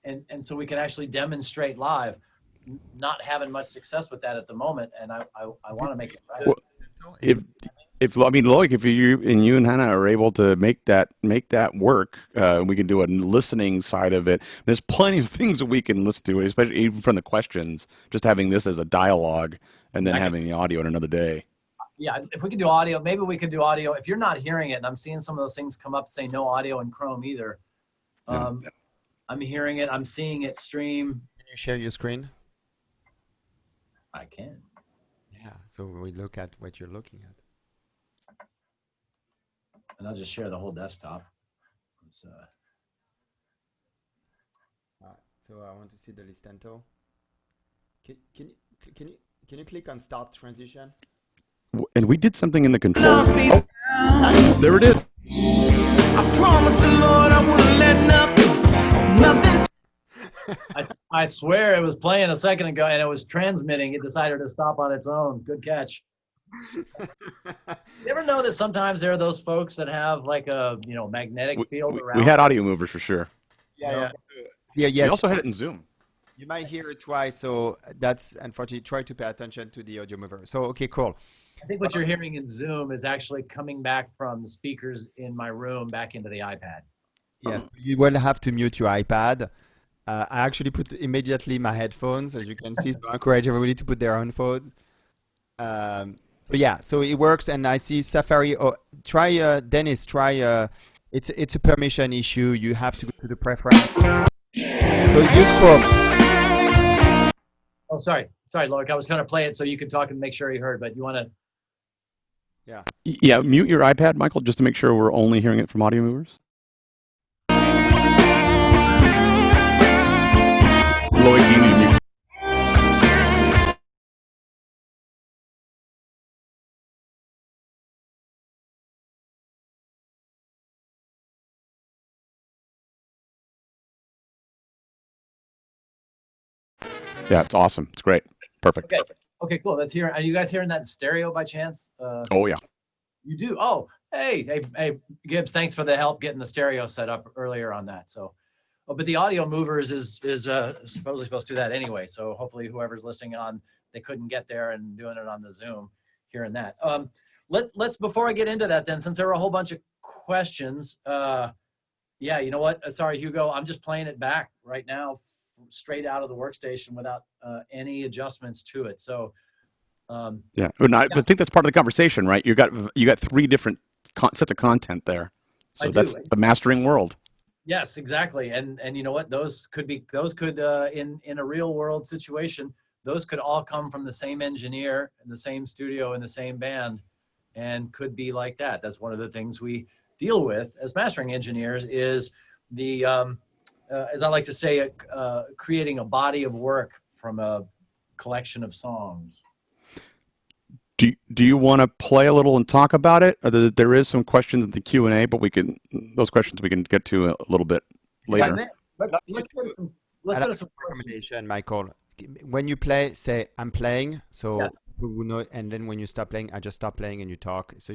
[SPEAKER 2] and so we can actually demonstrate live. Not having much success with that at the moment, and I want to make it right.
[SPEAKER 1] Well, Loic, if you and Hannah are able to make that work, we can do a listening side of it. There's plenty of things that we can listen to, especially even from the questions. Just having this as a dialogue, and then having the audio in another day.
[SPEAKER 2] Yeah, if we could do audio, maybe we could do audio. If you're not hearing it, and I'm seeing some of those things come up saying no audio in Chrome either. I'm hearing it. I'm seeing it stream.
[SPEAKER 3] Can you share your screen?
[SPEAKER 2] I can.
[SPEAKER 3] Yeah, so we look at what you're looking at.
[SPEAKER 2] And I'll just share the whole desktop.
[SPEAKER 3] All right, so I want to see the Listento. Can you click on Start Transition?
[SPEAKER 1] And we did something in the control. Oh, there it is.
[SPEAKER 4] I promise the Lord I wouldn't let nothing.
[SPEAKER 2] I swear it was playing a second ago and it was transmitting. It decided to stop on its own. Good catch. You ever know that sometimes there are those folks that have like a magnetic field
[SPEAKER 1] We
[SPEAKER 2] around
[SPEAKER 1] had
[SPEAKER 2] them?
[SPEAKER 1] audio movers for sure.
[SPEAKER 3] Yeah,
[SPEAKER 2] know?
[SPEAKER 3] yeah. Yeah,
[SPEAKER 1] We
[SPEAKER 3] yes.
[SPEAKER 1] also had it in Zoom.
[SPEAKER 3] You might hear it twice, so that's unfortunately. Try to pay attention to the audio mover. So, okay, cool.
[SPEAKER 2] I think what you're hearing in Zoom is actually coming back from the speakers in my room back into the iPad.
[SPEAKER 3] Yes, you will have to mute your iPad. I actually put immediately my headphones, as you can see. So I encourage everybody to put their own phones. So yeah, so it works, and I see Safari. Oh, try Dennis. Try. It's a permission issue. You have to go to the preference. So use Chrome.
[SPEAKER 2] Oh, sorry, Lorik. I was going to play it so you could talk and make sure you heard, but you want to?
[SPEAKER 3] Yeah.
[SPEAKER 1] Yeah, mute your iPad, Michael, just to make sure we're only hearing it from audio movers. Lloyd, do you need to mute? Yeah, it's awesome. It's great. Perfect.
[SPEAKER 2] Okay. Okay, cool. Let's hear. Are you guys hearing that in stereo by chance?
[SPEAKER 1] Oh, yeah.
[SPEAKER 2] You do. Oh, hey, Gibbs. Thanks for the help getting the stereo set up earlier on that. So, but the audio movers is supposedly supposed to do that anyway. So hopefully, whoever's listening on, they couldn't get there and doing it on the Zoom, hearing that. Let's before I get into that, then, since there were a whole bunch of questions. Yeah, you know what? Sorry, Hugo. I'm just playing it back right now, straight out of the workstation without any adjustments to it. So.
[SPEAKER 1] Yeah, but I think that's part of the conversation, right? You got three different sets of content there, so that's the mastering world.
[SPEAKER 2] Yes, exactly, and you know what? Those could in a real world situation, those could all come from the same engineer in the same studio in the same band, and could be like that. That's one of the things we deal with as mastering engineers is the as I like to say, creating a body of work from a collection of songs.
[SPEAKER 1] Do you want to play a little and talk about it? There is some questions in the Q&A, but those questions we can get to a little bit later.
[SPEAKER 2] Let's go to some
[SPEAKER 3] recommendation, Michael. When you play, say I'm playing, so
[SPEAKER 2] yeah.
[SPEAKER 3] people will know, and then when you stop playing, I just stop playing and you talk. So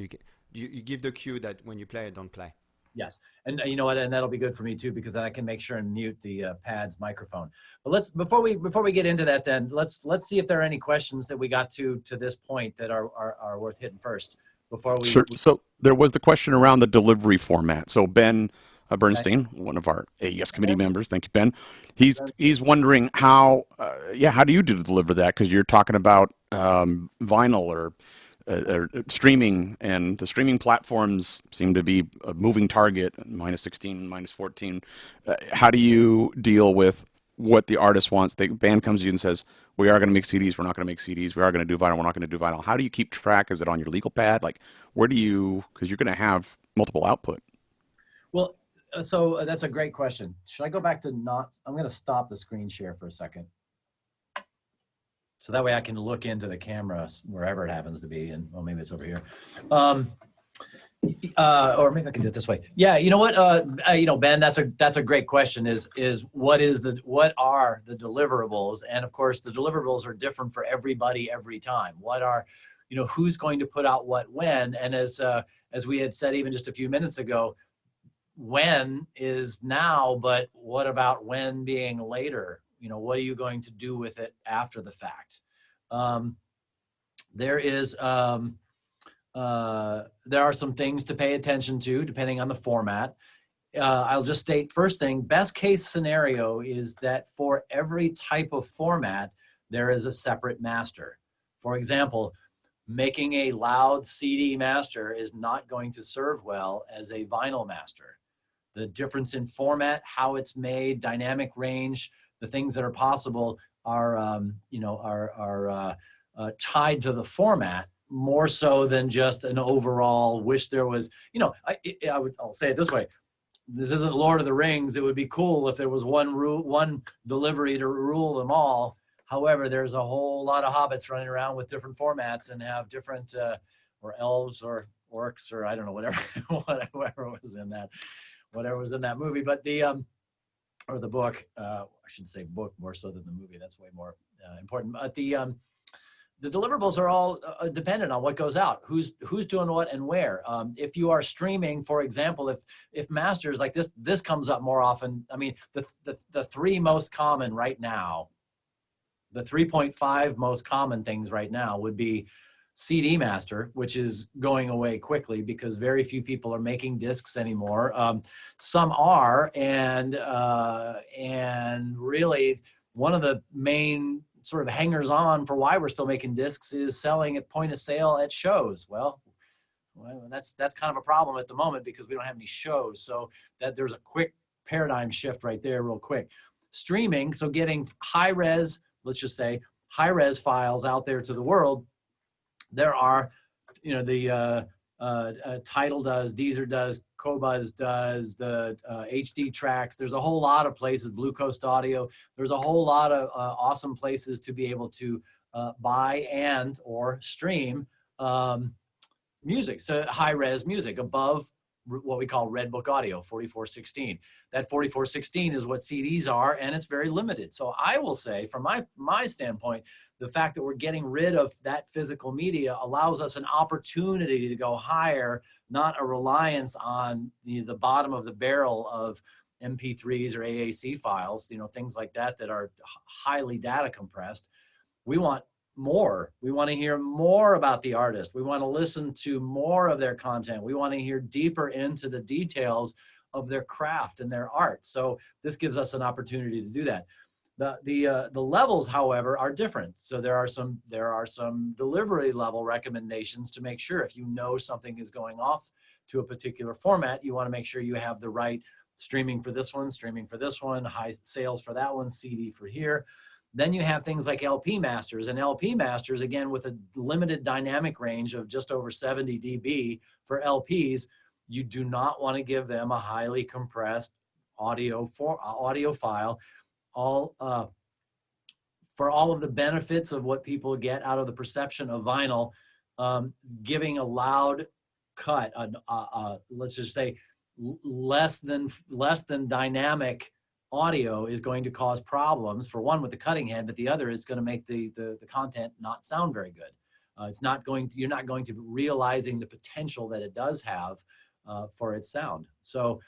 [SPEAKER 3] you give the cue that when you play, don't play.
[SPEAKER 2] Yes, and you know what, and that'll be good for me too, because then I can make sure and mute the pad's microphone. But before we get into that, then let's see if there are any questions that we got to this point that are worth hitting first before we.
[SPEAKER 1] Sure. So there was the question around the delivery format. So Ben Bernstein, one of our AES committee members, thank you, Ben. He's wondering how do you deliver that, because you're talking about vinyl or streaming, and the streaming platforms seem to be a moving target, -16, -14. How do you deal with what the artist wants? The band comes to you and says, we are going to make CDs, we're not going to make CDs, we are going to do vinyl, we're not going to do vinyl. How do you keep track? Is it on your legal pad? Like, where do you, because you're going to have multiple output.
[SPEAKER 2] Well, so that's a great question. Should I go back to I'm going to stop the screen share for a second. So that way I can look into the camera wherever it happens to be, and well, maybe it's over here, or maybe I can do it this way. Yeah, you know what, Ben, that's a great question. Is what are the deliverables? And of course, the deliverables are different for everybody every time. What are, who's going to put out what when? And as we had said even just a few minutes ago, when is now, but what about when being later? What are you going to do with it after the fact? There are some things to pay attention to depending on the format. I'll just state first thing, best case scenario is that for every type of format, there is a separate master. For example, making a loud CD master is not going to serve well as a vinyl master. The difference in format, how it's made, dynamic range, the things that are possible are tied to the format more so than just an overall wish there was, I'll say it this way. This isn't Lord of the Rings. It would be cool if there was one delivery to rule them all. However, there's a whole lot of hobbits running around with different formats and have different, or elves or orcs or I don't know, whatever was in that movie. But or the book, I should say book more so than the movie. That's way more important. But the deliverables are all dependent on what goes out, who's doing what and where. If you are streaming, for example, if masters like this comes up more often. I mean, the three most common right now, the 3.5 most common things right now would be CD master, which is going away quickly because very few people are making discs anymore. Some are, and really one of the main sort of hangers on for why we're still making discs is selling at point of sale at shows. Well, that's kind of a problem at the moment because we don't have any shows. So that there's a quick paradigm shift right there real quick. Streaming, so getting high res, let's just say high res files out there to the world. There are, the Tidal does, Deezer does, Qobuz does, the HD Tracks. There's a whole lot of places, Blue Coast Audio. There's a whole lot of awesome places to be able to buy and or stream music, so high-res music above what we call Red Book Audio, 4416. That 4416 is what CDs are, and it's very limited. So I will say, from my standpoint, the fact that we're getting rid of that physical media allows us an opportunity to go higher, not a reliance on the bottom of the barrel of MP3s or AAC files, things like that are highly data compressed. We want more. We want to hear more about the artist. We want to listen to more of their content. We want to hear deeper into the details of their craft and their art. So this gives us an opportunity to do that. The levels, however, are different. So there are some delivery level recommendations to make sure if you know something is going off to a particular format, you want to make sure you have the right streaming for this one, high sales for that one, CD for here. Then you have things like LP masters, and LP masters, again, with a limited dynamic range of just over 70 dB for LPs, you do not want to give them a highly compressed audio file. For all of the benefits of what people get out of the perception of vinyl, giving a loud cut, let's just say less than dynamic audio is going to cause problems, for one with the cutting head, but the other is going to make the content not sound very good. You're not going to be realizing the potential that it does have for its sound. So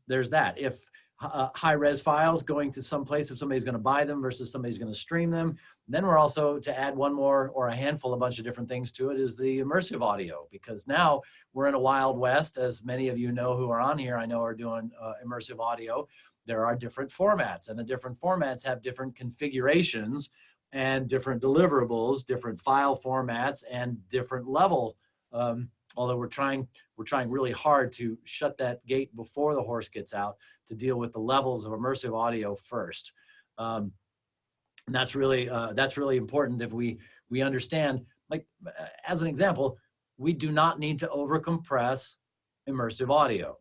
[SPEAKER 2] there's that. If high res files going to some place, if somebody's going to buy them versus somebody's going to stream them, then we're also, to add one more or a bunch of different things to it, is the immersive audio, because now we're in a wild west. As many of you know who are on here, I know are doing immersive audio. There are different formats, and the different formats have different configurations and different deliverables, different file formats, and different level. Although we're trying really hard to shut that gate before the horse gets out to deal with the levels of immersive audio first. And that's really important. If we understand, like as an example, we do not need to overcompress immersive audio.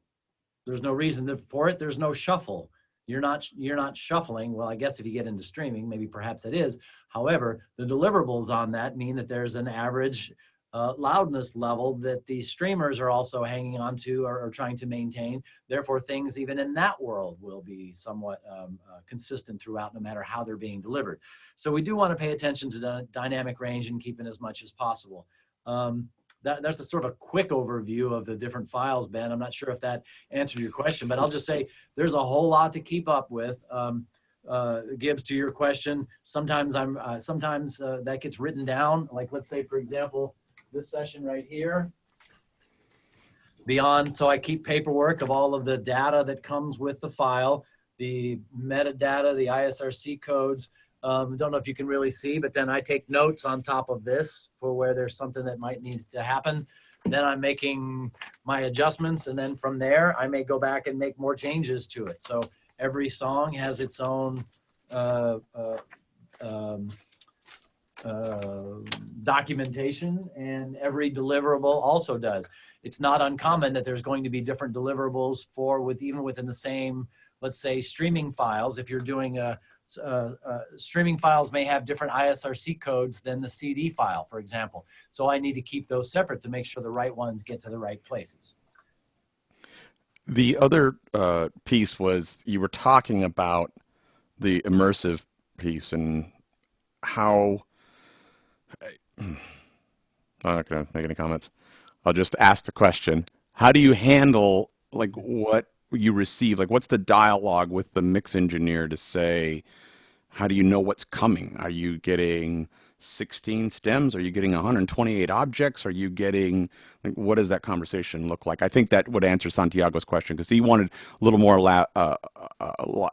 [SPEAKER 2] There's no reason for it. There's no shuffle. You're not shuffling. Well, I guess if you get into streaming, maybe perhaps it is. However, the deliverables on that mean that there's an average loudness level that the streamers are also hanging on to or trying to maintain. Therefore, things even in that world will be somewhat consistent throughout, no matter how they're being delivered. So we do want to pay attention to the dynamic range and keep it as much as possible. That's a sort of a quick overview of the different files, Ben. I'm not sure if that answered your question, but I'll just say there's a whole lot to keep up with. Gibbs, to your question, sometimes that gets written down. Like, let's say, for example, this session right here. So I keep paperwork of all of the data that comes with the file, the metadata, the ISRC codes. Don't know if you can really see, but then I take notes on top of this for where there's something that might need to happen. Then I'm making my adjustments, and then from there, I may go back and make more changes to it. So every song has its own documentation, and every deliverable also does. It's not uncommon that there's going to be different deliverables even within the same, let's say, streaming files. If you're doing streaming files may have different ISRC codes than the CD file, for example. So I need to keep those separate to make sure the right ones get to the right places.
[SPEAKER 1] The other piece was you were talking about the immersive piece and how I'm not going to make any comments. I'll just ask the question. How do you handle like what you receive? Like what's the dialogue with the mix engineer to say, how do you know what's coming? Are you getting 16 stems? Are you getting 128 objects? Are you getting, like, what does that conversation look like? I think that would answer Santiago's question because he wanted a little more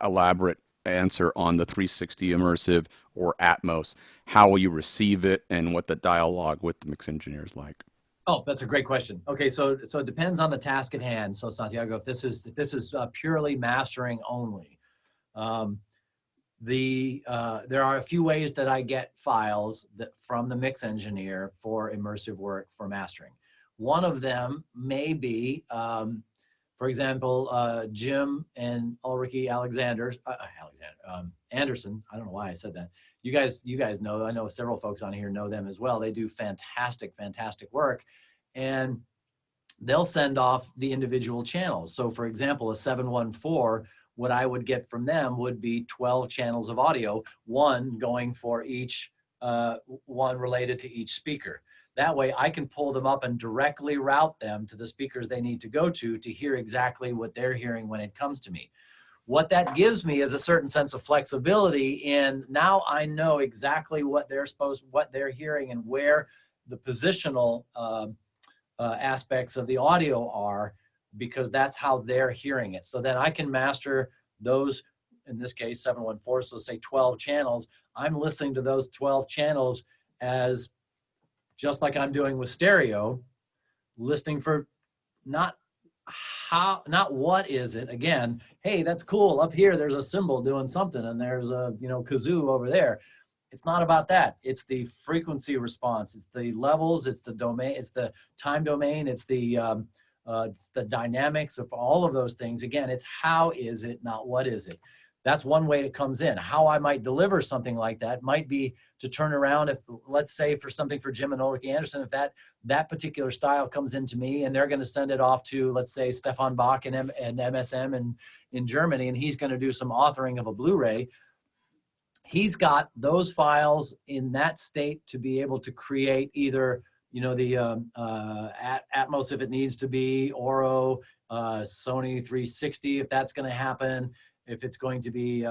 [SPEAKER 1] elaborate answer on the 360 immersive or Atmos. How will you receive it and what the dialogue with the mix engineer is like?
[SPEAKER 2] Oh, that's a great question. Okay, so it depends on the task at hand. So Santiago, if this is purely mastering only, um, there are a few ways that I get files from the mix engineer for immersive work for mastering. One of them may be, for example, Jim and Ulrike Anderson. I don't know why I said that. You guys know. I know several folks on here know them as well. They do fantastic work, and they'll send off the individual channels. So, for example, a 714. What I would get from them would be 12 channels of audio, one going for each, one related to each speaker. That way I can pull them up and directly route them to the speakers they need to go to hear exactly what they're hearing when it comes to me. What that gives me is a certain sense of flexibility in now I know exactly what they're hearing and where the positional aspects of the audio are, because that's how they're hearing it. So then I can master those, in this case, 714, so say 12 channels. I'm listening to those 12 channels as just like I'm doing with stereo, listening for not what is it. Again, hey, that's cool. Up here, there's a cymbal doing something and there's a, kazoo over there. It's not about that. It's the frequency response. It's the levels. It's the domain. It's the time domain. It's the dynamics of all of those things. Again, it's how is it, not what is it. That's one way it comes in. How I might deliver something like that might be to turn around, if let's say for something for Jim and Ulrike Anderson, if that particular style comes into me and they're going to send it off to, let's say, Stefan Bach and MSM in Germany, and he's going to do some authoring of a Blu-ray, he's got those files in that state to be able to create either the Atmos if it needs to be, Oro, Sony 360 if that's going to happen, if it's going to be,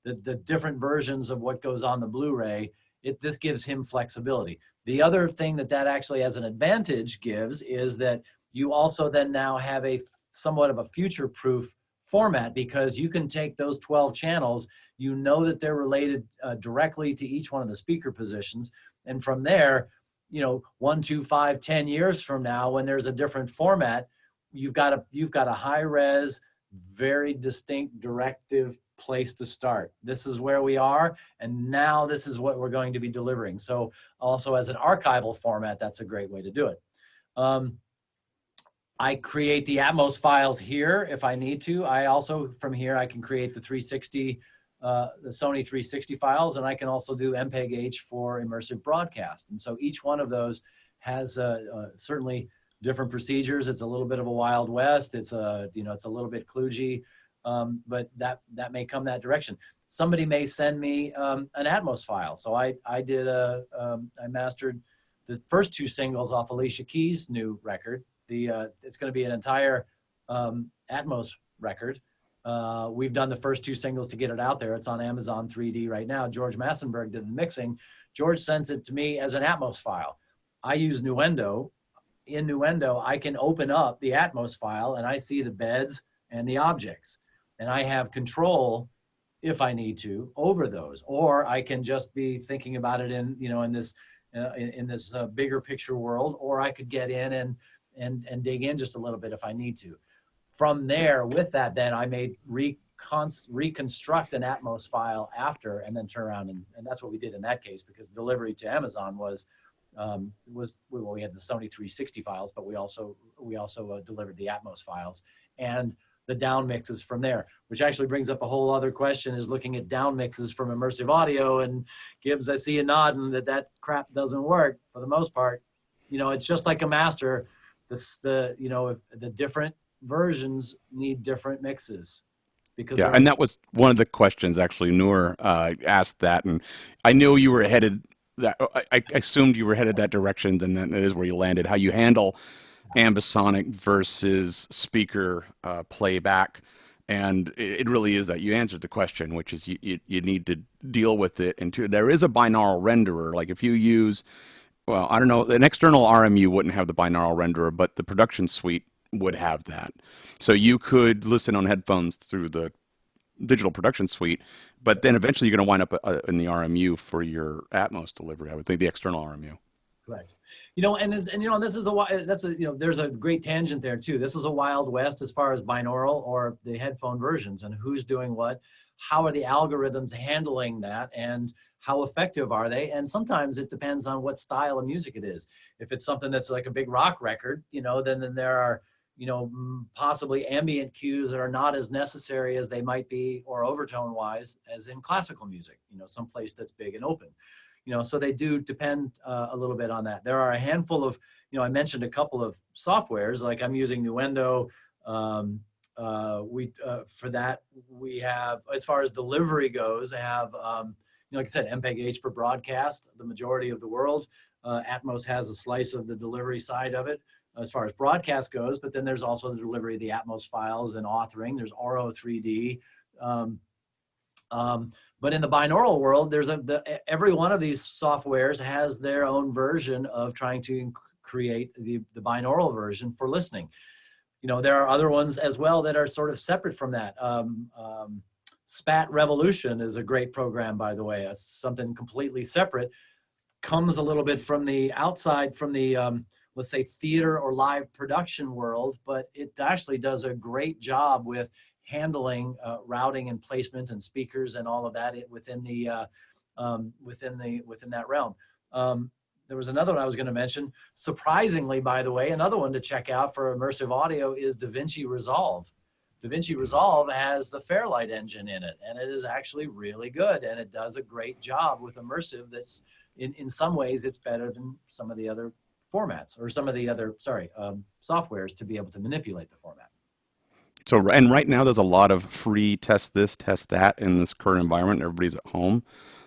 [SPEAKER 2] the different versions of what goes on the Blu-ray. This gives him flexibility. The other thing that actually as an advantage gives is that you also then now have a somewhat of a future-proof format, because you can take those 12 channels, that they're related directly to each one of the speaker positions, and from there, 1, 2, 5, 10 years from now, when there's a different format, you've got a high res, very distinct directive place to start. This is where we are, and now this is what we're going to be delivering. So also as an archival format, that's a great way to do it. I create the Atmos files here if I need to. I also, from here, I can create the 360, the Sony 360 files, and I can also do MPEG-H for immersive broadcast. And so each one of those has certainly different procedures. It's a little bit of a Wild West. It's it's a little bit kludgy, but that may come that direction. Somebody may send me an Atmos file. So I mastered the first 2 singles off Alicia Keys' new record. It's going to be an entire Atmos record. We've done the first 2 singles to get it out there. It's on Amazon 3D right now. George Massenberg did the mixing. George sends it to me as an Atmos file. I use Nuendo. In Nuendo, I can open up the Atmos file and I see the beds and the objects. And I have control, if I need to, over those. Or I can just be thinking about it in this bigger picture world, or I could get in and dig in just a little bit if I need to. From there, with that, then I may reconstruct an Atmos file after, and then turn around and that's what we did in that case, because delivery to Amazon was we had the Sony 360 files, but we also delivered the Atmos files and the down mixes from there, which actually brings up a whole other question, is looking at down mixes from immersive audio. And Gibbs, I see you nodding that crap doesn't work for the most part. It's just like a master. The different versions need different mixes. Because
[SPEAKER 1] yeah, and that was one of the questions actually. Noor asked that, and I know you were headed that I assumed you were headed that direction, and then it is where you landed. How you handle ambisonic versus speaker playback, and it really is that you answered the question, which is you need to deal with it. And there is a binaural renderer. Like if you use, well, I don't know, an external RMU wouldn't have the binaural renderer, but the production suite would have that. So you could listen on headphones through the digital production suite, but then eventually you're going to wind up in the RMU for your Atmos delivery. I would think the external RMU.
[SPEAKER 2] Correct. This is there's a great tangent there too. This is a wild west as far as binaural or the headphone versions, and who's doing what, how are the algorithms handling that, and how effective are they? And sometimes it depends on what style of music it is. If it's something that's like a big rock record, then there are, possibly ambient cues that are not as necessary as they might be, or overtone wise, as in classical music, someplace that's big and open. So they do depend a little bit on that. There are a handful of, I mentioned a couple of softwares, like I'm using Nuendo. For that, we have, as far as delivery goes, I have, like I said, MPEG-H for broadcast, the majority of the world. Atmos has a slice of the delivery side of it as far as broadcast goes, but then there's also the delivery of the Atmos files and authoring. There's Oro 3D. But in the binaural world, every one of these softwares has their own version of trying to create the binaural version for listening. There are other ones as well that are sort of separate from that. Spat Revolution is a great program, by the way. It's something completely separate. Comes a little bit from the outside, from the, let's say, theater or live production world, but it actually does a great job with handling routing and placement and speakers and all of that within that realm. There was another one I was going to mention. Surprisingly, by the way, another one to check out for immersive audio is DaVinci Resolve. DaVinci Resolve has the Fairlight engine in it, and it is actually really good, and it does a great job with immersive. That's in some ways it's better than some of the other formats, or some of the other softwares to be able to manipulate the format.
[SPEAKER 1] So, and right now there's a lot of free test this, test that in this current environment. Everybody's at home.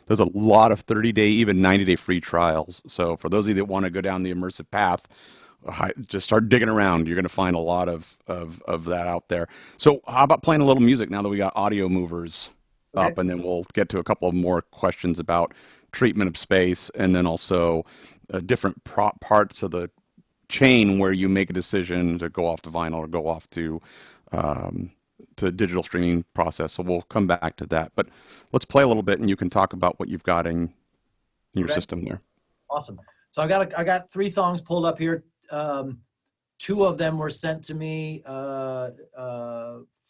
[SPEAKER 1] There's a lot of 30-day, even 90-day free trials. So for those of you that want to go down the immersive path, just start digging around. You're going to find a lot of that out there. So how about playing a little music now that we got audio movers up, and then we'll get to a couple of more questions about treatment of space, and then also different parts of the chain where you make a decision to go off to vinyl or go off to digital streaming process. So we'll come back to that. But let's play a little bit, and you can talk about what you've got in your system there.
[SPEAKER 2] Awesome. So I got 3 songs pulled up here. 2 of them were sent to me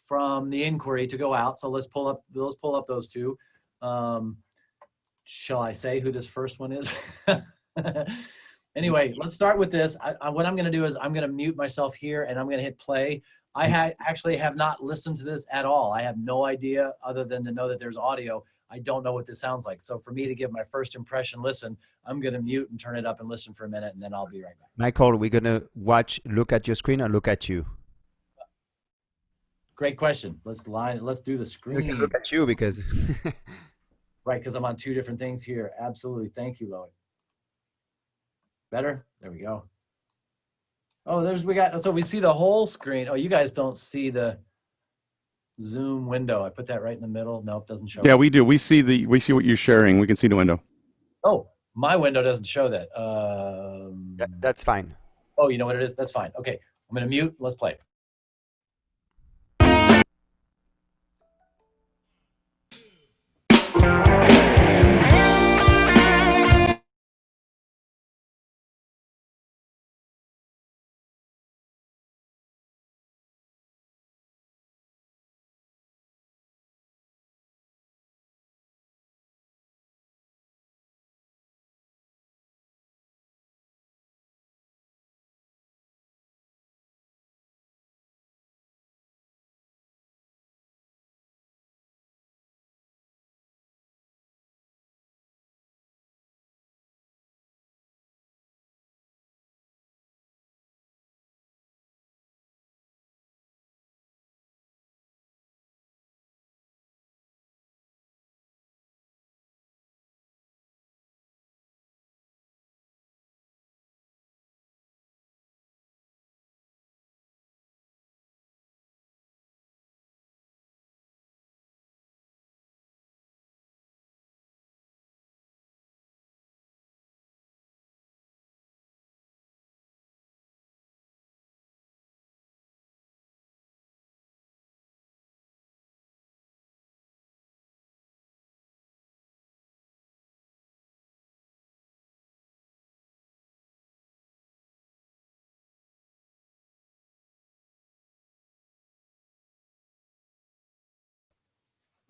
[SPEAKER 2] from the inquiry to go out. So let's pull up those 2. Shall I say who this first one is? Anyway, let's start with this. What I'm going to do is I'm going to mute myself here, and I'm going to hit play. I actually have not listened to this at all. I have no idea, other than to know that there's audio. I don't know what this sounds like. So for me to give my first impression listen, I'm going to mute and turn it up and listen for a minute, and then I'll be right back.
[SPEAKER 3] Michael, we're going to look at your screen or look at you?
[SPEAKER 2] Great question. Let's do the screen.
[SPEAKER 3] We can look at you because...
[SPEAKER 2] Right, because I'm on 2 different things here. Absolutely. Thank you, Lois. Better? There we go. Oh, so we see the whole screen. Oh, you guys don't see the Zoom window. I put that right in the middle. Nope, doesn't show.
[SPEAKER 1] Yeah, we do. We see what you're sharing. We can see the window.
[SPEAKER 2] Oh, my window doesn't show that.
[SPEAKER 3] That's fine.
[SPEAKER 2] Oh, you know what it is? That's fine. Okay, I'm going to mute. Let's play.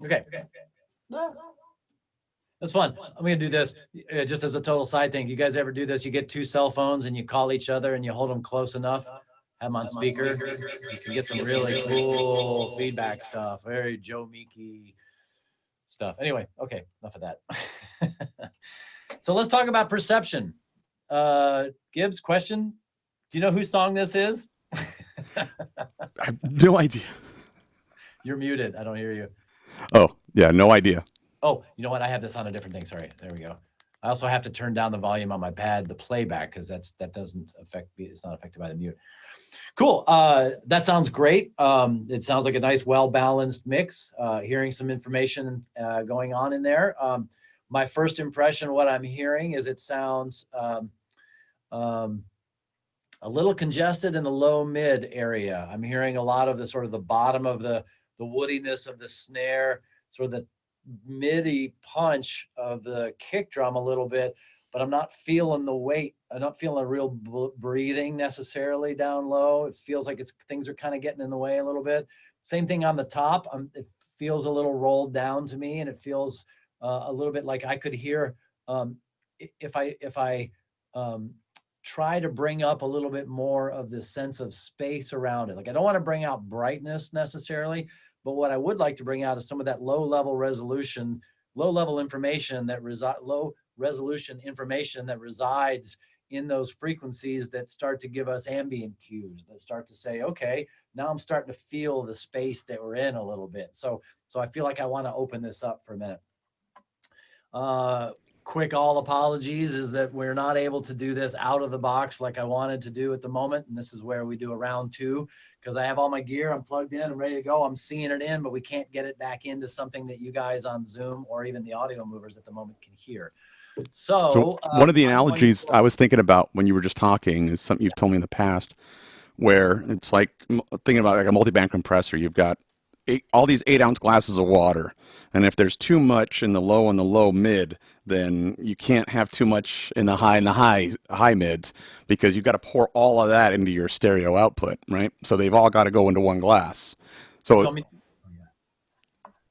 [SPEAKER 2] Okay. That's fun. I'm going to do this just as a total side thing. You guys ever do this? You get two cell phones and you call each other and you hold them close enough, have them on speaker. You can get some really cool feedback stuff. Very Joe Meeky stuff. Anyway, okay, enough of that. So let's talk about perception. Gibbs, question. Do you know whose song this is?
[SPEAKER 1] I have no idea.
[SPEAKER 2] You're muted. I don't hear you.
[SPEAKER 1] Oh, yeah, no idea.
[SPEAKER 2] Oh, you know what? I have this on a different thing. Sorry. There we go. I also have to turn down the volume on my pad, the playback, because that doesn't affect me. It's not affected by the mute. Cool. That sounds great. It sounds like a nice, well-balanced mix. Hearing some information going on in there. My first impression, what I'm hearing is it sounds a little congested in the low mid area. I'm hearing a lot of the sort of the bottom of the woodiness of the snare, sort of the midi punch of the kick drum a little bit, but I'm not feeling the weight. I'm not feeling a real breathing necessarily down low. It feels like things are kind of getting in the way a little bit. Same thing on the top. It feels a little rolled down to me, and it feels a little bit like I could hear if I try to bring up a little bit more of this sense of space around it. Like I don't want to bring out brightness necessarily, but what I would like to bring out is some of that low resolution information that resides in those frequencies that start to give us ambient cues, that start to say, okay, now I'm starting to feel the space that we're in a little bit. So I feel like I want to open this up for a minute. Quick all apologies is that we're not able to do this out of the box like I wanted to do at the moment. And this is where we do a round two, because I have all my gear, I'm plugged in, I'm ready to go. I'm seeing it in, but we can't get it back into something that you guys on Zoom or even the audio movers at the moment can hear. So
[SPEAKER 1] one of the analogies I was thinking about when you were just talking is something you've told me in the past, where it's like thinking about like a multi-band compressor. You've got all these 8-ounce glasses of water, and if there's too much in the low and the low mid, then you can't have too much in the high mids, because you've got to pour all of that into your stereo output, right? So they've all got to go into one glass. So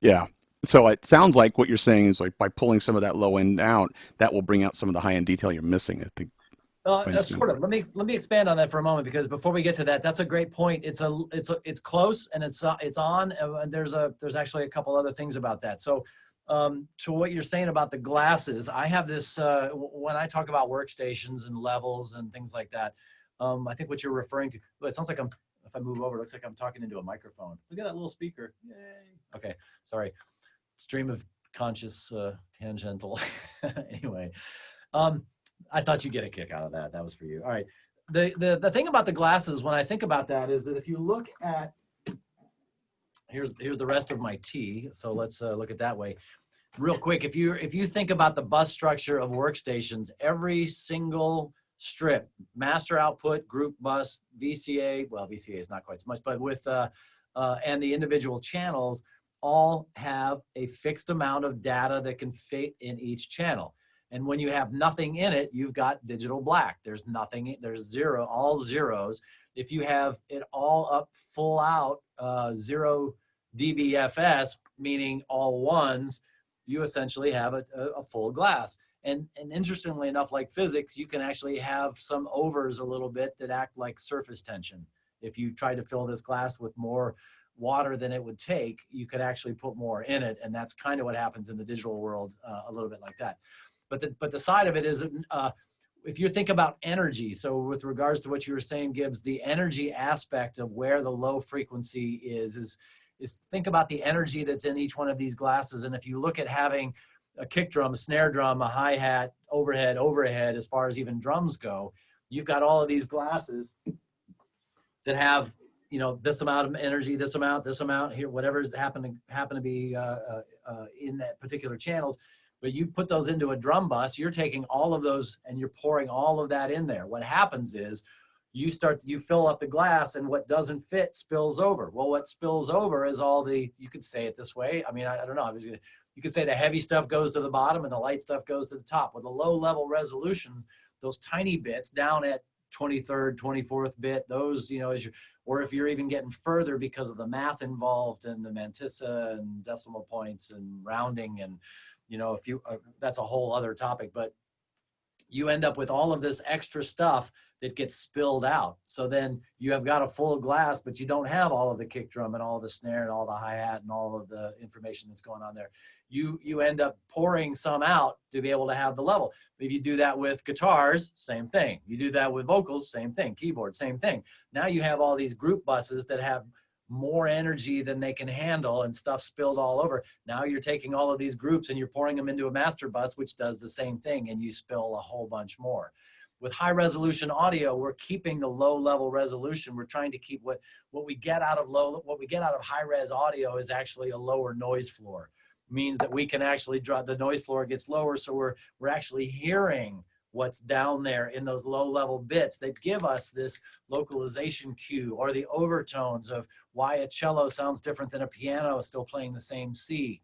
[SPEAKER 1] yeah. So it sounds like what you're saying is like by pulling some of that low end out, that will bring out some of the high end detail you're missing, I think.
[SPEAKER 2] Sort of. Let me expand on that for a moment, because before we get to that, that's a great point. It's close and it's on. And there's actually a couple other things about that. So to what you're saying about the glasses, I have this when I talk about workstations and levels and things like that. I think what you're referring to. Well, it sounds like if I move over, it looks like I'm talking into a microphone. Look at that little speaker. Yay. Okay, sorry. Stream of conscious tangential. Anyway. I thought you'd get a kick out of that. That was for you. All right. The thing about the glasses, when I think about that, is that if you look at, here's the rest of my tea. So let's look at that way. Real quick, if you think about the bus structure of workstations, every single strip, master output, group bus, VCA, well, VCA is not quite so much, but with, and the individual channels all have a fixed amount of data that can fit in each channel. And when you have nothing in it, you've got digital black. There's nothing, there's zero, all zeros. If you have it all up full out, 0 dBFS, meaning all ones, you essentially have a full glass. And interestingly enough, like physics, you can actually have some overs a little bit that act like surface tension. If you try to fill this glass with more water than it would take, you could actually put more in it. And that's kind of what happens in the digital world, a little bit like that. But the side of it is, if you think about energy, so with regards to what you were saying, Gibbs, the energy aspect of where the low frequency is think about the energy that's in each one of these glasses. And if you look at having a kick drum, a snare drum, a hi-hat, overhead, as far as even drums go, you've got all of these glasses that have, this amount of energy, this amount here, whatever's happen to be in that particular channels. But you put those into a drum bus, you're taking all of those and you're pouring all of that in there. What happens is you fill up the glass, and what doesn't fit spills over. Well, what spills over is you could say it this way. I mean, I don't know. You could say the heavy stuff goes to the bottom and the light stuff goes to the top. With a low level resolution, those tiny bits down at 23rd, 24th bit, those, or if you're even getting further because of the math involved and the mantissa and decimal points and rounding and, if you, that's a whole other topic, but you end up with all of this extra stuff that gets spilled out. So then you have got a full glass, but you don't have all of the kick drum and all the snare and all the hi-hat and all of the information that's going on there. You end up pouring some out to be able to have the level. If you do that with guitars, same thing. You do that with vocals, same thing. Keyboard, same thing. Now you have all these group buses that have more energy than they can handle and stuff spilled all over. Now you're taking all of these groups and you're pouring them into a master bus, which does the same thing, and you spill a whole bunch more. With high resolution audio, we're keeping the low level resolution. We're trying to keep what we get out of high res audio is actually a lower noise floor. It means that we can actually drop the noise floor gets lower, so we're actually hearing what's down there in those low level bits that give us this localization cue, or the overtones of why a cello sounds different than a piano still playing the same C,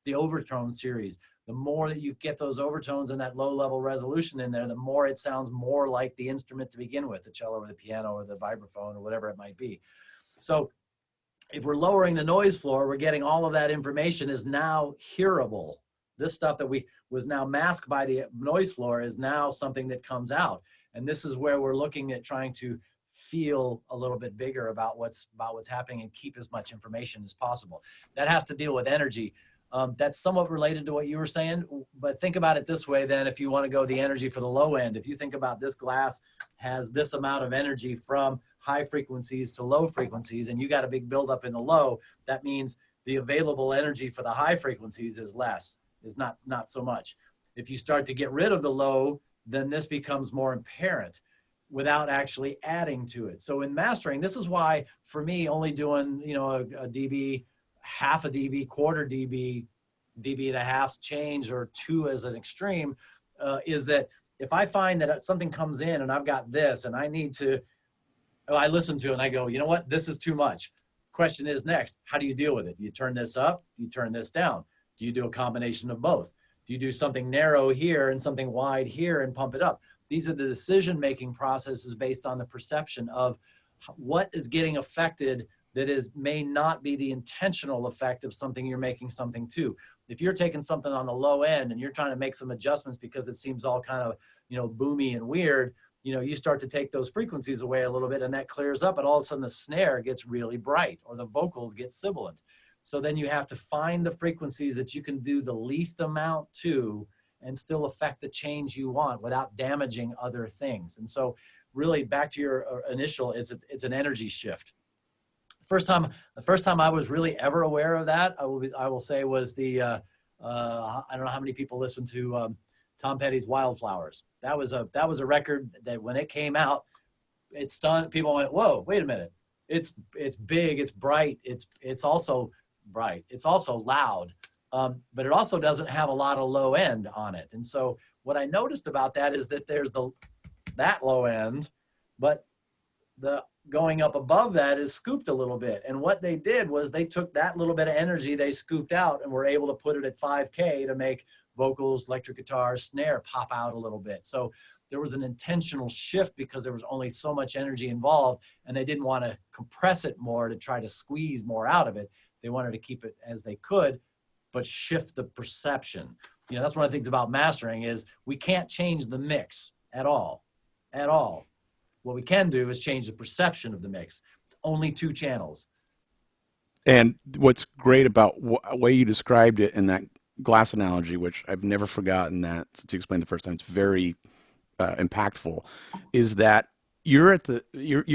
[SPEAKER 2] the overtone series. The more that you get those overtones and that low level resolution in there, the more it sounds more like the instrument to begin with, the cello or the piano or the vibraphone or whatever it might be. So if we're lowering the noise floor, we're getting all of that information is now hearable. This stuff that was now masked by the noise floor is now something that comes out. And this is where we're looking at trying to feel a little bit bigger about what's happening and keep as much information as possible. That has to deal with energy. That's somewhat related to what you were saying, but think about it this way then, if you want to go the energy for the low end. If you think about this glass has this amount of energy from high frequencies to low frequencies, and you got a big buildup in the low, that means the available energy for the high frequencies is less, is not so much. If you start to get rid of the low, then this becomes more apparent without actually adding to it. So in mastering, this is why for me, only doing, a dB, half a dB, quarter dB, dB and a half change, or 2 as an extreme, is that if I find that something comes in and I've got this and I need to, I listen to it and I go, you know what, this is too much. Question is next, how do you deal with it? Do you turn this up? Do you turn this down? Do you do a combination of both? Do you do something narrow here and something wide here and pump it up? These are the decision-making processes based on the perception of what is getting affected that may not be the intentional effect of something you're making something to. If you're taking something on the low end and you're trying to make some adjustments because it seems all kind of, boomy and weird, you start to take those frequencies away a little bit and that clears up, and all of a sudden the snare gets really bright or the vocals get sibilant. So then you have to find the frequencies that you can do the least amount to and still affect the change you want without damaging other things. And so really back to your initial, it's an energy shift. The first time I was really ever aware of that, I will say, was the I don't know how many people listen to Tom Petty's Wildflowers. That was a record that when it came out, it stunned people. Went, whoa, wait a minute! It's big, it's bright, it's also bright, it's also loud, but it also doesn't have a lot of low end on it. And so what I noticed about that is that there's that low end, but the going up above that is scooped a little bit. And what they did was they took that little bit of energy they scooped out and were able to put it at 5K to make vocals, electric guitar, snare pop out a little bit. So there was an intentional shift because there was only so much energy involved, and they didn't want to compress it more to try to squeeze more out of it. They wanted to keep it as they could, but shift the perception. That's one of the things about mastering is we can't change the mix at all. What we can do is change the perception of the mix. It's only 2 channels.
[SPEAKER 1] And what's great about the way you described it in that glass analogy, which I've never forgotten that since you explained the first time, it's very impactful, is that you're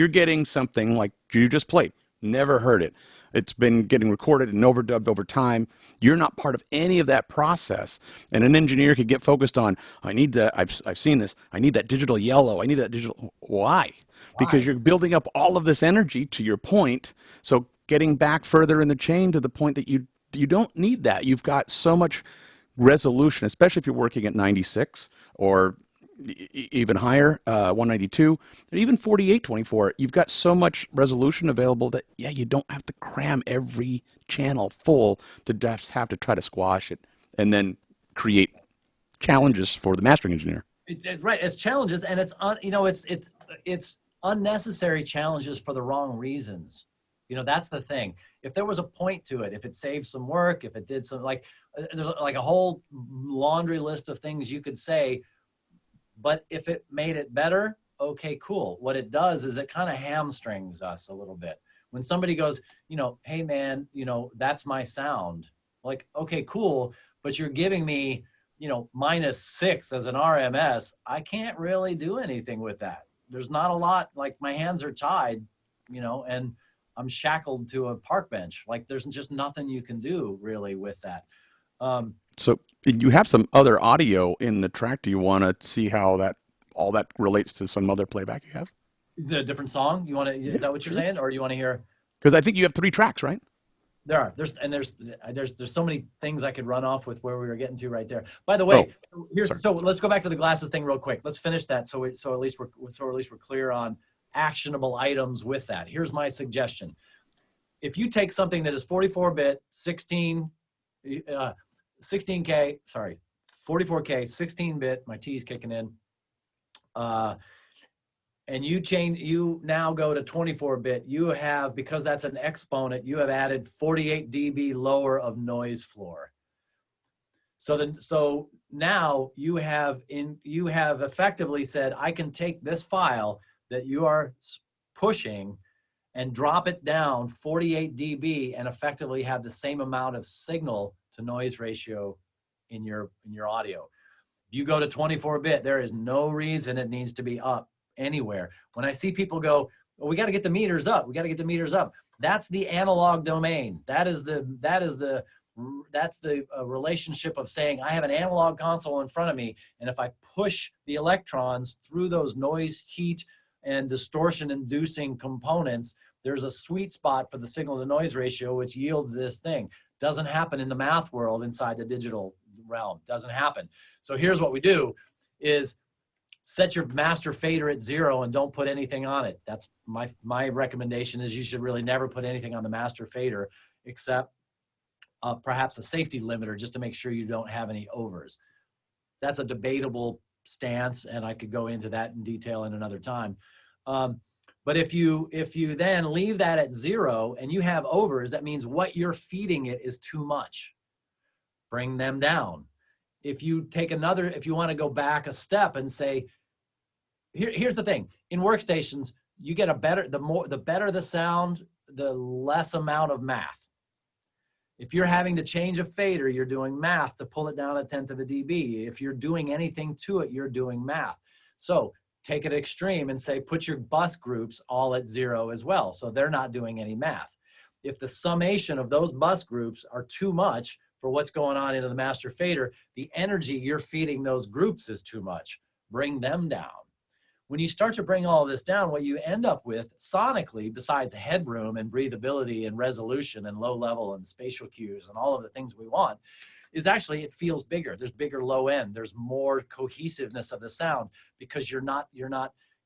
[SPEAKER 1] getting something like you just played. Never heard it. It's been getting recorded and overdubbed over time. You're not part of any of that process. And an engineer could get focused on, I've seen this, I need that digital yellow, I need that digital. Why? Because you're building up all of this energy, to your point. So getting back further in the chain to the point that you don't need that. You've got so much resolution, especially if you're working at 96 or even higher, 192, and even 4824. You've got so much resolution available that, you don't have to cram every channel full to just have to try to squash it and then create challenges for the mastering engineer.
[SPEAKER 2] Right, it's challenges, and it's it's unnecessary challenges for the wrong reasons. You know, that's the thing. If there was a point to it, if it saved some work, if it did some, like, there's like a whole laundry list of things you could say, but if it made it better, okay, cool. What it does is it kind of hamstrings us a little bit. When somebody goes, you know, hey man, you know, that's my sound. Like, okay, cool. But you're giving me, you know, -6 as an RMS. I can't really do anything with that. There's not a lot, like my hands are tied, you know, and I'm shackled to a park bench. Like there's just nothing you can do really with that.
[SPEAKER 1] So you have some other audio in the track. Do you want to see how all that relates to some other playback you have?
[SPEAKER 2] The different song you want to, is that what you're saying? Or you want to hear?
[SPEAKER 1] Because I think you have 3 tracks, right?
[SPEAKER 2] There's so many things I could run off with where we were getting to right there. By the way, so let's go back to the glasses thing real quick. Let's finish that. So at least we're clear on actionable items with that. Here's my suggestion. If you take something that is 44-bit, 16K, sorry, 44K, 16-bit, my T's kicking in, and you now go to 24-bit, you have, because that's an exponent, you have added 48 dB lower of noise floor. So now you have effectively said, I can take this file that you are pushing and drop it down 48 dB and effectively have the same amount of signal to noise ratio in your audio. If you go to 24-bit, there is no reason it needs to be up anywhere. When I see people go, well, we got to get the meters up. We got to get the meters up. That's the analog domain. That's the relationship of saying I have an analog console in front of me, and if I push the electrons through those noise, heat, and distortion-inducing components, there's a sweet spot for the signal-to-noise ratio, which yields this thing. Doesn't happen in the math world inside the digital realm. Doesn't happen. So here's what we do is set your master fader at 0 and don't put anything on it. That's my recommendation is you should really never put anything on the master fader except perhaps a safety limiter just to make sure you don't have any overs. That's a debatable stance, and I could go into that in detail in another time. But if you then leave that at 0 and you have overs, that means what you're feeding it is too much. Bring them down. If you want to go back a step and say, here's the thing. In workstations, you get the better the sound, the less amount of math. If you're having to change a fader, you're doing math to pull it down 1/10 of a dB. If you're doing anything to it, you're doing math. So take it extreme and say, put your bus groups all at 0 as well. So they're not doing any math. If the summation of those bus groups are too much for what's going on into the master fader, the energy you're feeding those groups is too much. Bring them down. When you start to bring all of this down, what you end up with sonically, besides headroom and breathability and resolution and low level and spatial cues and all of the things we want, is actually it feels bigger. There's bigger low end. There's more cohesiveness of the sound because you're not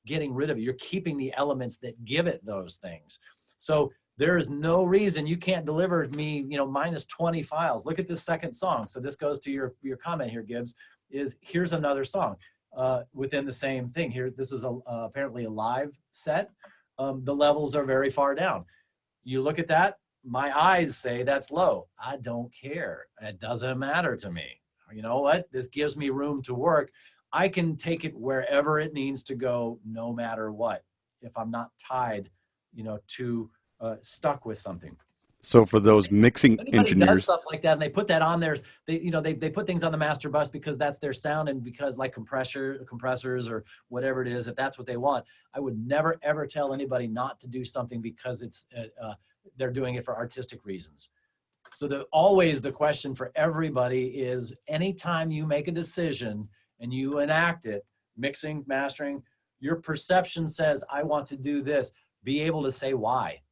[SPEAKER 2] getting rid of it. You're keeping the elements that give it those things. So there is no reason you can't deliver me, -20 files. Look at this second song. So this goes to your comment here, Gibbs, is here's another song within the same thing. Here, this is apparently a live set. The levels are very far down. You look at that, my eyes say that's low. I don't care. It doesn't matter to me. You know what? This gives me room to work. I can take it wherever it needs to go, no matter what, if I'm not tied, to stuck with something.
[SPEAKER 1] So for those mixing engineers,
[SPEAKER 2] does stuff like that, and they put that on theirs. They put things on the master bus because that's their sound, and because like compressors or whatever it is, if that's what they want. I would never ever tell anybody not to do something because it's they're doing it for artistic reasons. So always the question for everybody is, anytime you make a decision and you enact it, mixing, mastering, your perception says, I want to do this. Be able to say why.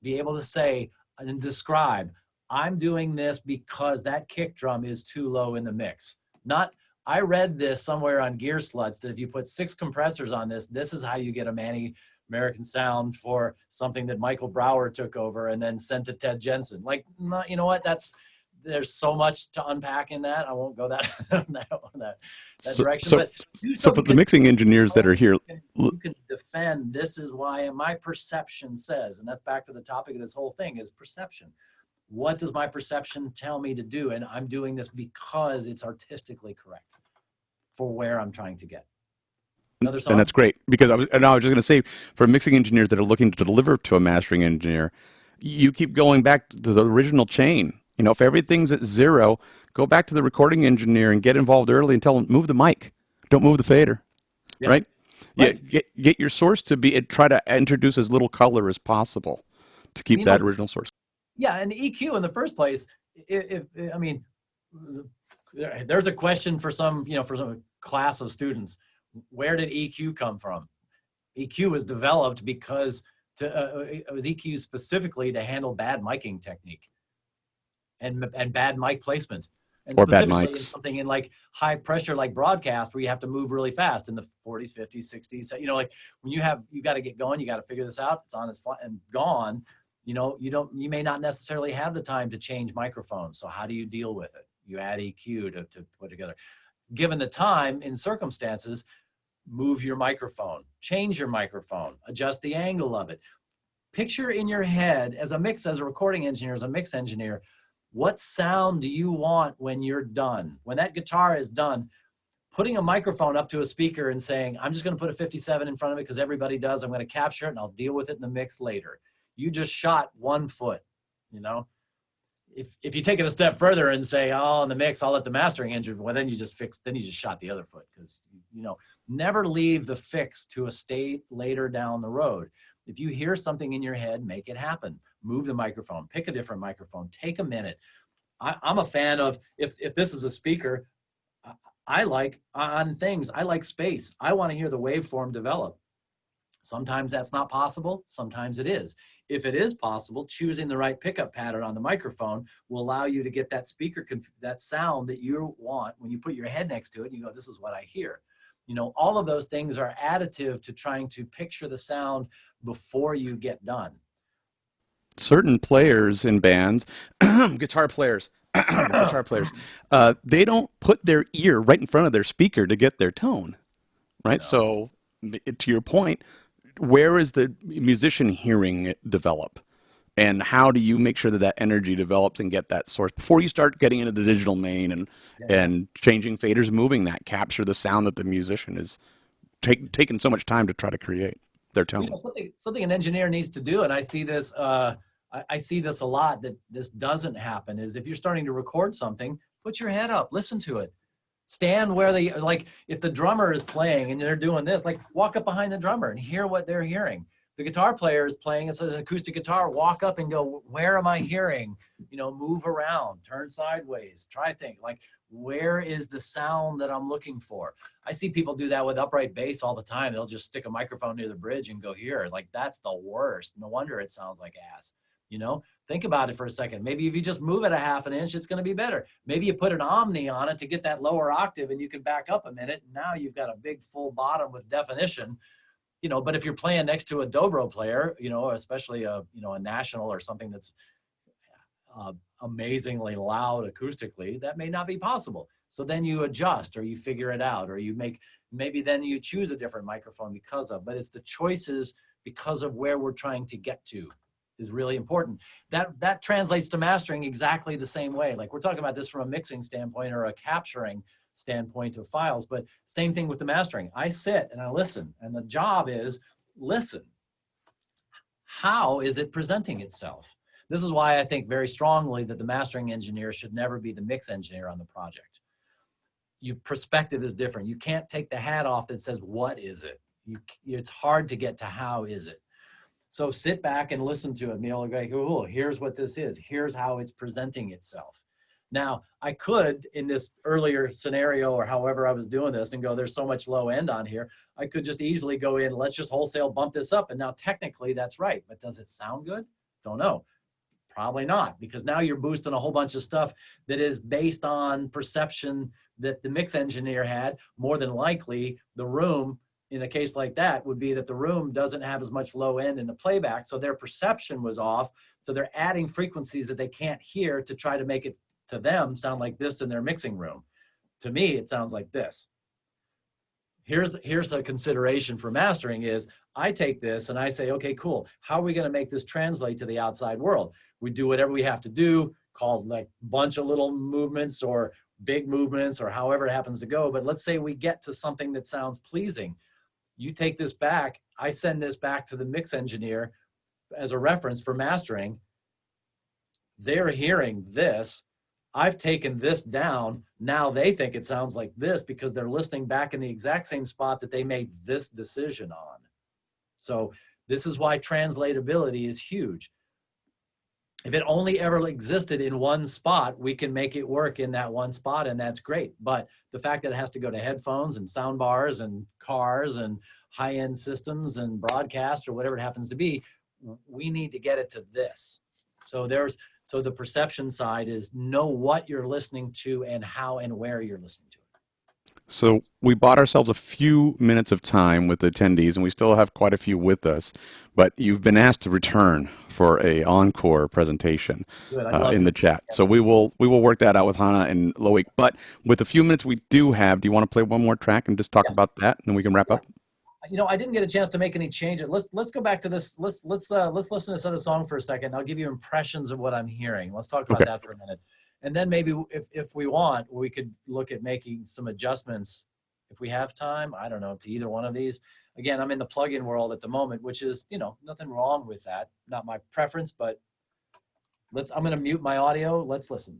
[SPEAKER 2] Be able to say and describe, I'm doing this because that kick drum is too low in the mix. Not, I read this somewhere on Gear Sluts that if you put 6 compressors on this is how you get a Manny American sound for something that Michael Brower took over and then sent to Ted Jensen. Like, you know what? there's so much to unpack in that. I won't go that that direction.
[SPEAKER 1] So,
[SPEAKER 2] But do
[SPEAKER 1] so for the mixing engineers that are here,
[SPEAKER 2] you can defend. This is why my perception says, and that's back to the topic of this whole thing is perception. What does my perception tell me to do? And I'm doing this because it's artistically correct for where I'm trying to get. Another song?
[SPEAKER 1] and that's great, because I was just going to say, for mixing engineers that are looking to deliver to a mastering engineer, you keep going back to the original chain. You know, if everything's at 0, go back to the recording engineer and get involved early and tell them, move the mic, don't move the fader,
[SPEAKER 2] Yeah.
[SPEAKER 1] right?
[SPEAKER 2] Right.
[SPEAKER 1] Yeah, get your source to be, try to introduce as little color as possible to keep that original source.
[SPEAKER 2] Yeah, and EQ in the first place, I mean, there's a question for some, for some class of students. Where did EQ come from? EQ was developed because it was EQ specifically to handle bad miking technique and bad mic placement. And
[SPEAKER 1] Or bad
[SPEAKER 2] specifically
[SPEAKER 1] mics.
[SPEAKER 2] in something in like high pressure, like broadcast, where you have to move really fast in the 40s, 50s, 60s. Like when you got to get going, you got to figure this out. It's on its fly and gone. You may not necessarily have the time to change microphones. So how do you deal with it? You add EQ to put together. Given the time and circumstances, move your microphone, change your microphone, adjust the angle of it. Picture in your head as a recording engineer, as a mix engineer, what sound do you want when you're done? When that guitar is done, putting a microphone up to a speaker and saying, I'm just going to put a 57 in front of it because everybody does. I'm going to capture it and I'll deal with it in the mix later. You just shot 1 foot, If you take it a step further and say, oh, in the mix, I'll let the mastering engineer, well, then you just shot the other foot, because, never leave the fix to a state later down the road. If you hear something in your head, make it happen. Move the microphone, pick a different microphone, take a minute. I'm a fan of, if this is a speaker, I like space. I want to hear the waveform develop. Sometimes that's not possible. Sometimes it is. If it is possible, choosing the right pickup pattern on the microphone will allow you to get that that sound that you want when you put your head next to it. And you go, this is what I hear. All of those things are additive to trying to picture the sound before you get done.
[SPEAKER 1] Certain players in bands, guitar players, they don't put their ear right in front of their speaker to get their tone, right? So, to your point, where is the musician hearing it develop? And how do you make sure that energy develops and get that source before you start getting into the digital main and changing faders, moving that, capture the sound that the musician is taking so much time to try to create their tone?
[SPEAKER 2] Something an engineer needs to do, and I see this I see this a lot, that this doesn't happen, is if you're starting to record something, put your head up, listen to it. Stand where if the drummer is playing and they're doing this, walk up behind the drummer and hear what they're hearing. The guitar player is playing, it's an acoustic guitar, walk up and go, where am I hearing? Move around, turn sideways, try things. Where is the sound that I'm looking for? I see people do that with upright bass all the time. They'll just stick a microphone near the bridge and go here. That's the worst. No wonder it sounds like ass. Think about it for a second. Maybe if you just move it a half an inch, it's going to be better. Maybe you put an Omni on it to get that lower octave and you can back up a minute. Now you've got a big full bottom with definition. But if you're playing next to a dobro player, especially a national or something that's amazingly loud acoustically, that may not be possible. So then you adjust, or you figure it out, or maybe then you choose a different microphone but it's the choices because of where we're trying to get to is really important. That translates to mastering exactly the same way. We're talking about this from a mixing standpoint or a capturing standpoint of files, but same thing with the mastering. I sit and I listen, and the job is listen. How is it presenting itself? This is why I think very strongly that the mastering engineer should never be the mix engineer on the project. Your perspective is different. You can't take the hat off that says, what is it? It's hard to get to how is it. So sit back and listen to it. You'll go, oh, here's what this is. Here's how it's presenting itself. Now, I could, in this earlier scenario or however I was doing this, and go, there's so much low end on here, I could just easily go in, let's just wholesale bump this up. And now technically that's right. But does it sound good? Don't know. Probably not, because now you're boosting a whole bunch of stuff that is based on perception that the mix engineer had. More than likely, the room, in a case like that, would be that the room doesn't have as much low end in the playback, so their perception was off. So they're adding frequencies that they can't hear to try to make it to them sound like this in their mixing room. To me, it sounds like this. Here's a consideration for mastering is I take this and I say, okay, cool. How are we going to make this translate to the outside world? We do whatever we have to do, called like bunch of little movements or big movements or however it happens to go. But let's say we get to something that sounds pleasing. You take this back, I send this back to the mix engineer as a reference for mastering. They're hearing this. I've taken this down. Now they think it sounds like this because they're listening back in the exact same spot that they made this decision on. So this is why translatability is huge. If it only ever existed in one spot, we can make it work in that one spot, and that's great. But the fact that it has to go to headphones and sound bars and cars and high-end systems and broadcast or whatever it happens to be, we need to get it to this. So the perception side is know what you're listening to and how and where you're listening to it.
[SPEAKER 1] So we bought ourselves a few minutes of time with the attendees, and we still have quite a few with us. But you've been asked to return for a encore presentation in the chat. So we will work that out with Hannah and Loic. But with the few minutes we do have, do you want to play one more track and just talk about that, and then we can wrap up?
[SPEAKER 2] You know, I didn't get a chance to make any changes. Let's go back to this. Let's listen to this other song for a second. I'll give you impressions of what I'm hearing. Let's talk about that for a minute. And then maybe if we want, we could look at making some adjustments if we have time, I don't know, to either one of these. Again, I'm in the plugin world at the moment, which is, you know, nothing wrong with that. Not my preference, but I'm going to mute my audio. Let's listen.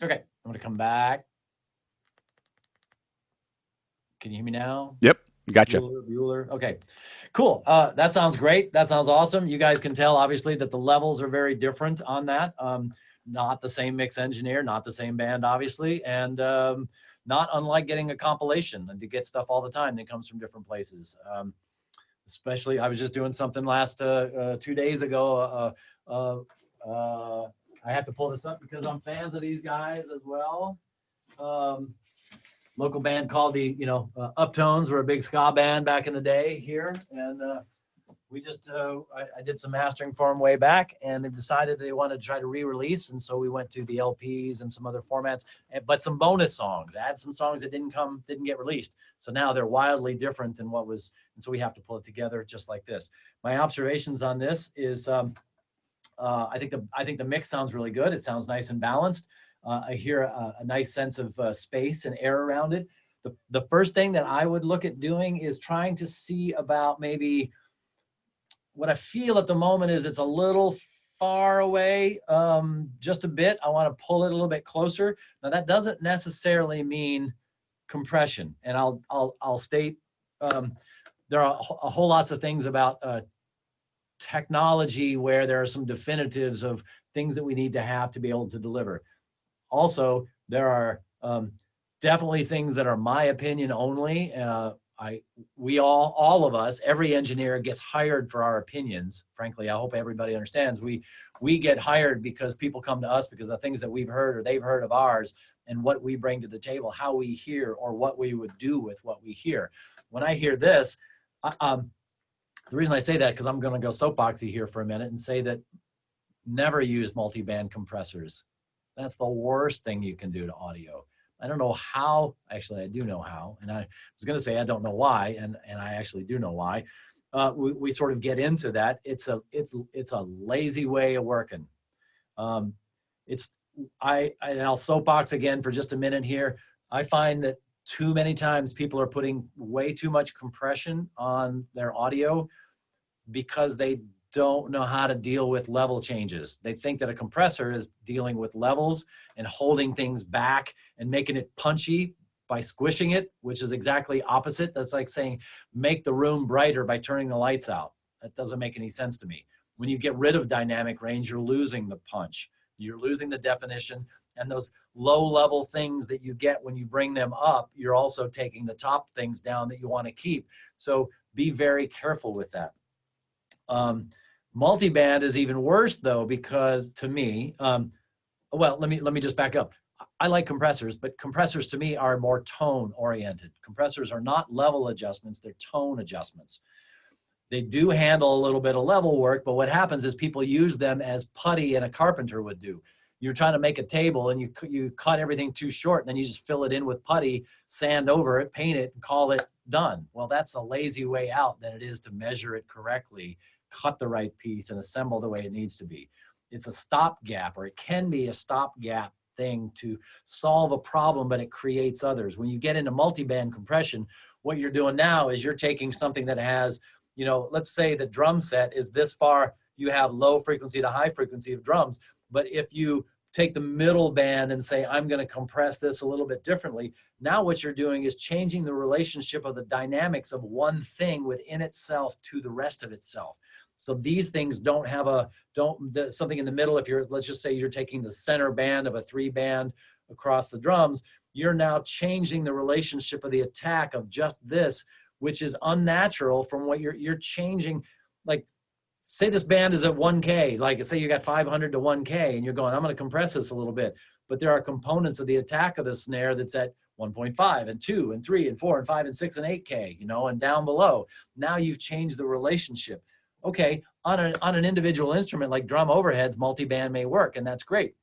[SPEAKER 2] Okay, I'm going to come back. Can you hear me now?
[SPEAKER 1] Yep, gotcha.
[SPEAKER 2] Bueller. Okay, cool. That sounds great. That sounds awesome. You guys can tell, obviously, that the levels are very different on that. Not the same mix engineer, not the same band, obviously, and not unlike getting a compilation and to get stuff all the time that comes from different places. Especially, I was just doing something last 2 days ago. I have to pull this up because I'm fans of these guys as well. Local band called the, Uptones. Were a big ska band back in the day here. And we just, I did some mastering for them way back, and they've decided they wanted to try to re-release. And so we went to the LPs and some other formats, but some bonus songs, add some songs that didn't get released. So now they're wildly different than what was, and so we have to pull it together just like this. My observations on this is, I think the mix sounds really good. It sounds nice and balanced. I hear a nice sense of space and air around it. The first thing that I would look at doing is trying to see about maybe what I feel at the moment is it's a little far away, just a bit. I want to pull it a little bit closer. Now that doesn't necessarily mean compression, and I'll state there are a whole lots of things about technology where there are some definitives of things that we need to have to be able to deliver. Also, there are definitely things that are my opinion only. We all of us, every engineer gets hired for our opinions. Frankly, I hope everybody understands. We get hired because people come to us because of the things that we've heard or they've heard of ours and what we bring to the table, how we hear, or what we would do with what we hear. When I hear this, the reason I say that, because I'm going to go soapboxy here for a minute and say that never use multi-band compressors. That's the worst thing you can do to audio. I don't know how, actually I do know how, and I was going to say I don't know why, and I actually do know why. we sort of get into that. It's a lazy way of working. And I'll soapbox again for just a minute here. I find that too many times people are putting way too much compression on their audio because they don't know how to deal with level changes. They think that a compressor is dealing with levels and holding things back and making it punchy by squishing it, which is exactly opposite. That's like saying, make the room brighter by turning the lights out. That doesn't make any sense to me. When you get rid of dynamic range, you're losing the punch. You're losing the definition, and those low-level things that you get when you bring them up, you're also taking the top things down that you want to keep. So be very careful with that. Multiband is even worse though, because to me, well, let me just back up. I like compressors, but compressors to me are more tone oriented. Compressors are not level adjustments, they're tone adjustments. They do handle a little bit of level work, but what happens is people use them as putty and a carpenter would do. You're trying to make a table and you cut everything too short, and then you just fill it in with putty, sand over it, paint it, and call it done. Well, that's a lazy way out than it is to measure it correctly, cut the right piece, and assemble the way it needs to be. It's a stopgap, or it can be a stopgap thing to solve a problem, but it creates others. When you get into multiband compression, what you're doing now is you're taking something that has, you know, let's say the drum set is this far, you have low frequency to high frequency of drums, but if you take the middle band and say, I'm going to compress this a little bit differently, now what you're doing is changing the relationship of the dynamics of one thing within itself to the rest of itself. So these things don't have something in the middle. If let's just say you're taking the center band of a 3-band across the drums, you're now changing the relationship of the attack of just this, which is unnatural from what you're changing. Like, say this band is at 1K, like say you got 500 to 1K and you're going, I'm going to compress this a little bit, but there are components of the attack of the snare that's at 1.5 and 2 and 3 and 4 and 5 and 6 and 8K, you know, and down below. Now you've changed the relationship. Okay, on an individual instrument like drum overheads, multiband may work, and that's great.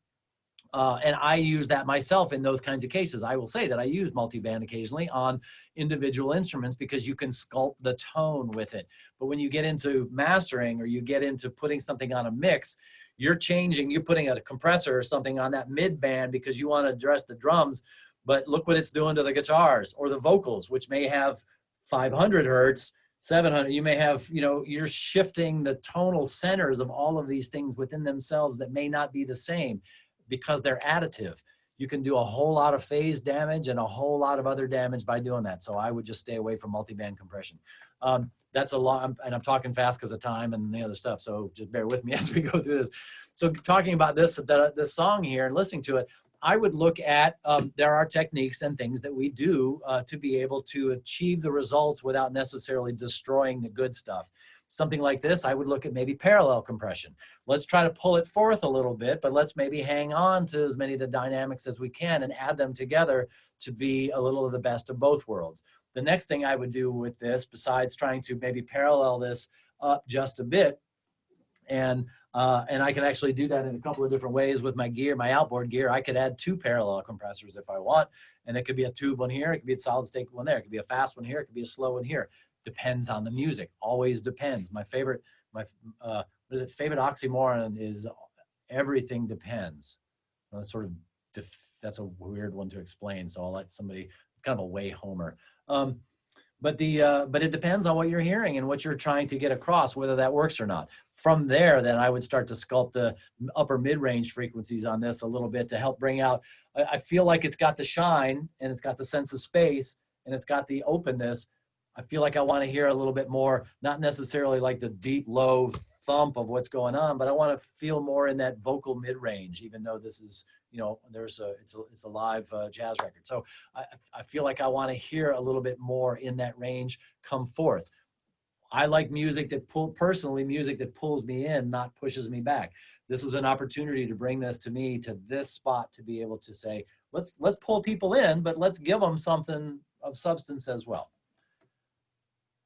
[SPEAKER 2] And I use that myself in those kinds of cases. I will say that I use multiband occasionally on individual instruments because you can sculpt the tone with it. But when you get into mastering or you get into putting something on a mix, you're putting a compressor or something on that mid band because you want to address the drums, but look what it's doing to the guitars or the vocals, which may have 500 hertz, 700. You may have, you know, you're shifting the tonal centers of all of these things within themselves that may not be the same, because they're additive. You can do a whole lot of phase damage and a whole lot of other damage by doing that. So I would just stay away from multiband compression. That's a lot, and I'm talking fast because of time and the other stuff. So just bear with me as we go through this. So talking about this song here and listening to it, I would look at, there are techniques and things that we do to be able to achieve the results without necessarily destroying the good stuff. Something like this, I would look at maybe parallel compression. Let's try to pull it forth a little bit, but let's maybe hang on to as many of the dynamics as we can and add them together to be a little of the best of both worlds. The next thing I would do with this, besides trying to maybe parallel this up just a bit, and I can actually do that in a couple of different ways with my gear, my outboard gear. I could add 2 parallel compressors if I want, and it could be a tube one here, it could be a solid state one there, it could be a fast one here, it could be a slow one here. Depends on the music, always depends. My favorite oxymoron is everything depends. That's that's a weird one to explain, so I'll let somebody, it's kind of a way homer. But it depends on what you're hearing and what you're trying to get across, whether that works or not. From there, then I would start to sculpt the upper mid-range frequencies on this a little bit to help bring out, I feel like it's got the shine and it's got the sense of space and it's got the openness. I feel like I want to hear a little bit more, not necessarily like the deep, low thump of what's going on, but I want to feel more in that vocal mid-range, even though this is, you know, it's a live jazz record. So I feel like I want to hear a little bit more in that range come forth. I like music that music that pulls me in, not pushes me back. This is an opportunity to bring this to me to this spot to be able to say, let's pull people in, but let's give them something of substance as well.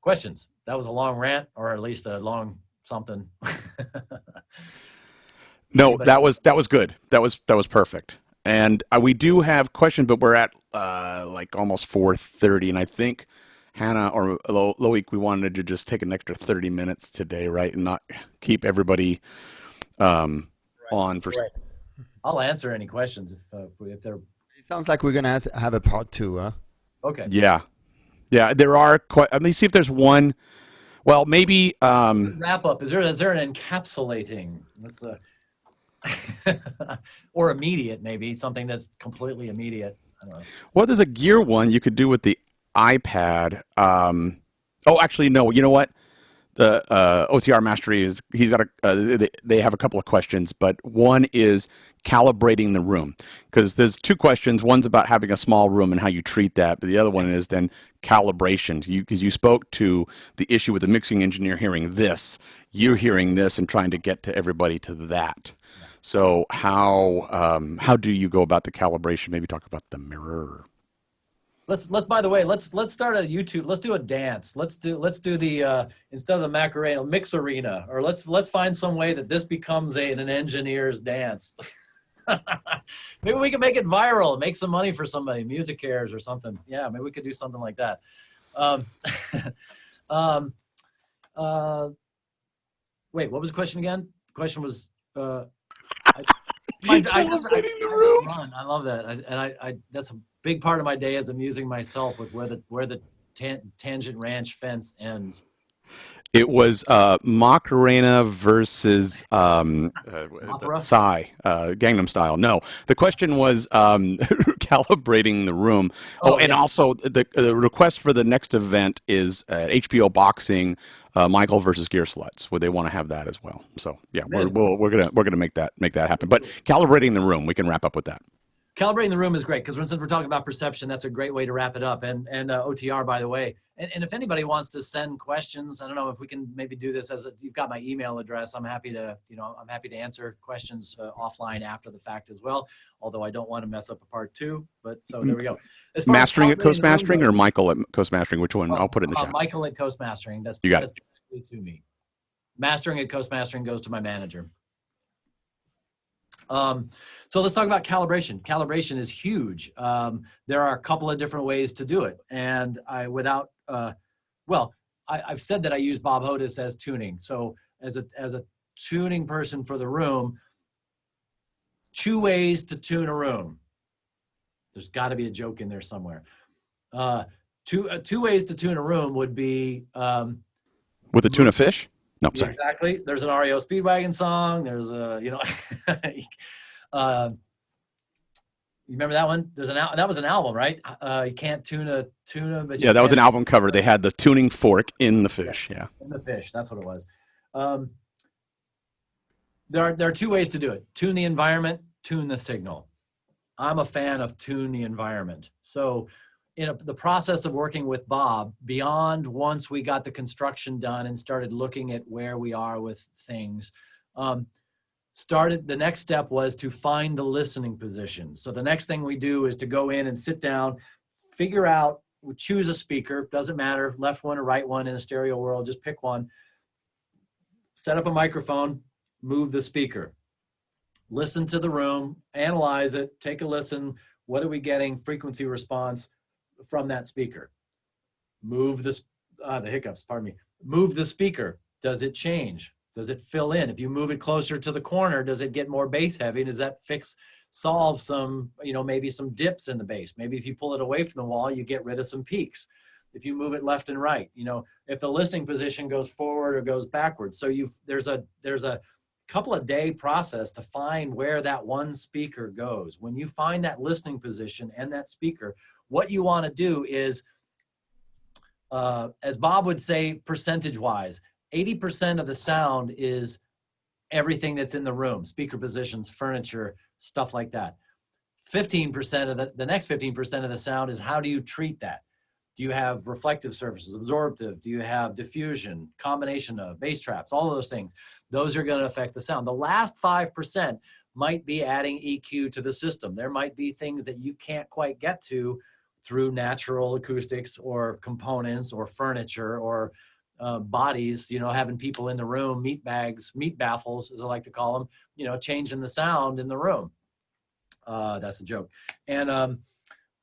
[SPEAKER 2] Questions? That was a long rant, or at least a long something.
[SPEAKER 1] No, that was good. That was perfect. And we do have questions, but we're at like almost 4:30, and I think Hannah or Loic, we wanted to just take an extra 30 minutes today, right, and not keep everybody on for.
[SPEAKER 2] Right. I'll answer any questions if they're
[SPEAKER 3] It sounds like we're gonna have a part two, huh?
[SPEAKER 2] okay.
[SPEAKER 1] Yeah, yeah. There are quite. Let me see if there's one. Well, maybe.
[SPEAKER 2] Wrap up. Is there an encapsulating? That's or immediate, maybe something that's completely immediate. I don't know.
[SPEAKER 1] Well, there's a gear one you could do with the iPad. Oh, actually, no. You know what? The OTR Mastery is he's got they have a couple of questions, but one is calibrating the room because there's two questions. One's about having a small room and how you treat that, but the other one is then calibration. Because you spoke to the issue with the mixing engineer hearing this, you're hearing this, and trying to get to everybody to that. So how do you go about the calibration? Maybe talk about the mirror.
[SPEAKER 2] Let's by the way, let's start a YouTube. Let's do a dance. Let's do the instead of the Macarena mix arena, or let's find some way that this becomes an engineer's dance. Maybe we can make it viral, make some money for somebody, Music Cares or something. Yeah, maybe we could do something like that. Wait, what was the question again? The question was
[SPEAKER 1] Calibrating the room.
[SPEAKER 2] I love that, I that's a big part of my day is amusing myself with where the Tangent Ranch fence ends.
[SPEAKER 1] It was Macarena versus Psy, Gangnam Style. No, the question was calibrating the room. And also the request for the next event is HBO Boxing, Michael versus Gear Sluts. Would they want to have that as well? So yeah, we're gonna make that happen. But calibrating the room, we can wrap up with that.
[SPEAKER 2] Calibrating the room is great because since we're talking about perception, that's a great way to wrap it up. And OTR, by the way, and if anybody wants to send questions, I don't know if we can maybe do this you've got my email address. I'm happy to answer questions offline after the fact as well. Although I don't want to mess up a part two, but so there we go.
[SPEAKER 1] Mastering at Coast Mastering or Michael at Coast Mastering? Which one? I'll put it in the chat.
[SPEAKER 2] Michael at Coast Mastering. That's directly to me. Mastering at Coast Mastering goes to my manager. So let's talk about calibration. Calibration is huge. There are a couple of different ways to do it. And I've said that I use Bob Hodis as tuning. So as a tuning person for the room, 2 ways to tune a room. There's got to be a joke in there somewhere. Two ways to tune a room would be
[SPEAKER 1] with a tuna fish. No, sorry.
[SPEAKER 2] Exactly. There's an REO Speedwagon song. There's a, you remember that one? That was an album, right? You can't tune a tuna, but
[SPEAKER 1] yeah, that was an album cover. They had the tuning fork in the fish. Yeah.
[SPEAKER 2] In the fish. That's what it was. There are 2 ways to do it. Tune the environment, tune the signal. I'm a fan of tune the environment. So in the process of working with Bob, beyond once we got the construction done and started looking at where we are with things, the next step was to find the listening position. So the next thing we do is to go in and sit down, figure out, choose a speaker, doesn't matter, left one or right one in a stereo world, just pick one, set up a microphone, move the speaker, listen to the room, analyze it, take a listen, what are we getting, frequency response from that speaker. Move the hiccups, pardon me. Move the speaker. Does it change? Does it fill in? If you move it closer to the corner, does it get more bass heavy? Does that solve some, maybe some dips in the bass? Maybe if you pull it away from the wall, you get rid of some peaks. If you move it left and right, if the listening position goes forward or goes backwards. So there's a couple of day process to find where that one speaker goes. When you find that listening position and that speaker, what you want to do is, as Bob would say, percentage-wise, 80% of the sound is everything that's in the room, speaker positions, furniture, stuff like that. 15% of the next 15% of the sound is how do you treat that? Do you have reflective surfaces, absorptive? Do you have diffusion, combination of bass traps, all of those things? Those are going to affect the sound. The last 5% might be adding EQ to the system. There might be things that you can't quite get to through natural acoustics or components or furniture or bodies, having people in the room, meat baffles, as I like to call them, changing the sound in the room. That's a joke. And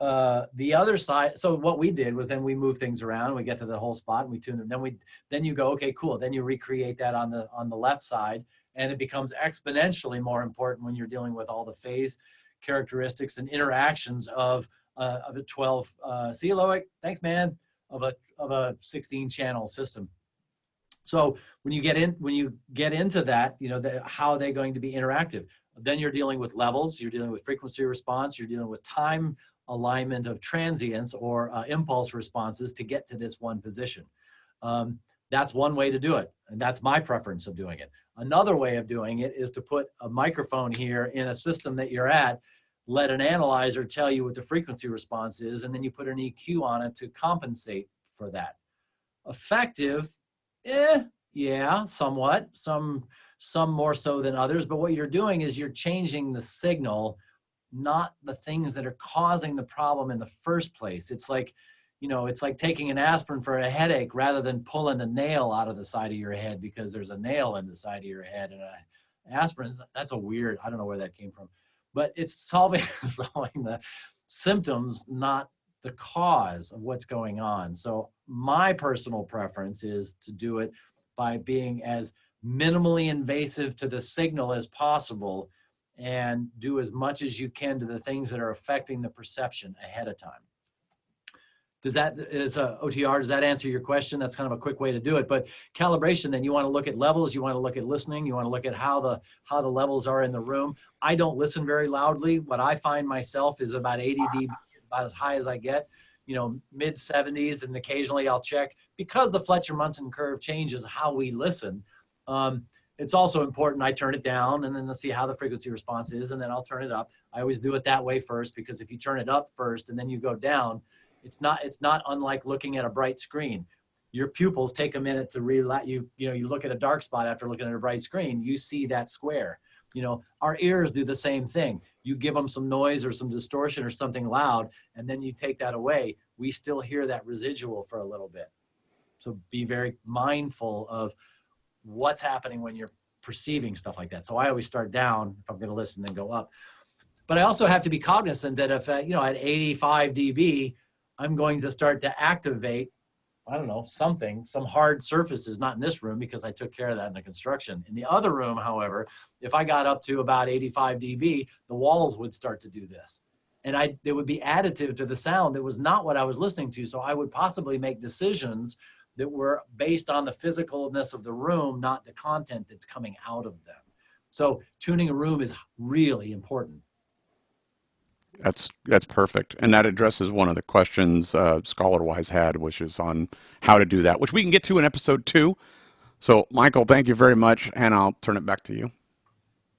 [SPEAKER 2] the other side, so what we did was then we move things around, we get to the whole spot and we tune them. Then you go, okay, cool. Then you recreate that on the left side, and it becomes exponentially more important when you're dealing with all the phase characteristics and interactions of a 12, see you, Loic, thanks, man, of a 16 channel system. So when you get into that, you know, how are they going to be interactive? Then you're dealing with levels, you're dealing with frequency response, you're dealing with time alignment of transients or impulse responses to get to this one position. That's one way to do it, and that's my preference of doing it. Another way of doing it is to put a microphone here in a system that you're at, let an analyzer tell you what the frequency response is, and then you put an EQ on it to compensate for that. Effective, yeah, somewhat, some more so than others, but what you're doing is you're changing the signal, not the things that are causing the problem in the first place. It's like, you know, it's like taking an aspirin for a headache rather than pulling the nail out of the side of your head because there's a nail in the side of your head. And aspirin, that's a weird, I don't know where that came from, but it's solving the symptoms, not the cause of what's going on. So my personal preference is to do it by being as minimally invasive to the signal as possible and do as much as you can to the things that are affecting the perception ahead of time. Does that, OTR, does that answer your question? That's kind of a quick way to do it. But calibration, then you want to look at levels, you want to look at listening, you want to look at how the levels are in the room. I don't listen very loudly. What I find myself is about 80 dB, about as high as I get, you know, mid 70s, and occasionally I'll check. Because the Fletcher-Munson curve changes how we listen, it's also important I turn it down and then let's see how the frequency response is, and then I'll turn it up. I always do it that way first, because if you turn it up first and then you go down, it's not unlike looking at a bright screen. Your pupils take a minute to relax. You look at a dark spot after looking at a bright screen, you see that square. You know, our ears do the same thing. You give them some noise or some distortion or something loud, and then you take that away. We still hear that residual for a little bit. So be very mindful of what's happening when you're perceiving stuff like that. So I always start down if I'm going to listen, then go up. But I also have to be cognizant that if, at 85 dB, I'm going to start to activate, I don't know, some hard surfaces, not in this room because I took care of that in the construction. In the other room, however, if I got up to about 85 dB, the walls would start to do this. And it would be additive to the sound. That was not what I was listening to. So I would possibly make decisions that were based on the physicalness of the room, not the content that's coming out of them. So tuning a room is really important.
[SPEAKER 1] That's perfect. And that addresses one of the questions ScholarWise had, which is on how to do that, which we can get to in episode 2. So Michael, thank you very much. And I'll turn it back to you.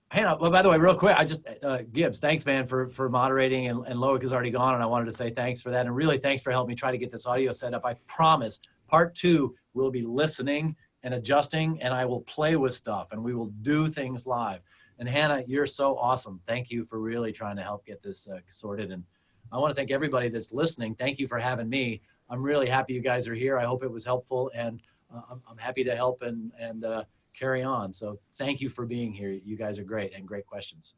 [SPEAKER 2] Hannah, well, by the way, real quick, I just, Gibbs, thanks, man, for moderating, and Loic is already gone, and I wanted to say thanks for that, and really thanks for helping me try to get this audio set up. I promise, part 2 will be listening and adjusting, and I will play with stuff, and we will do things live. And Hannah, you're so awesome. Thank you for really trying to help get this sorted, and I want to thank everybody that's listening. Thank you for having me. I'm really happy you guys are here. I hope it was helpful, and I'm happy to help and carry on. So thank you for being here. You guys are great, and great questions.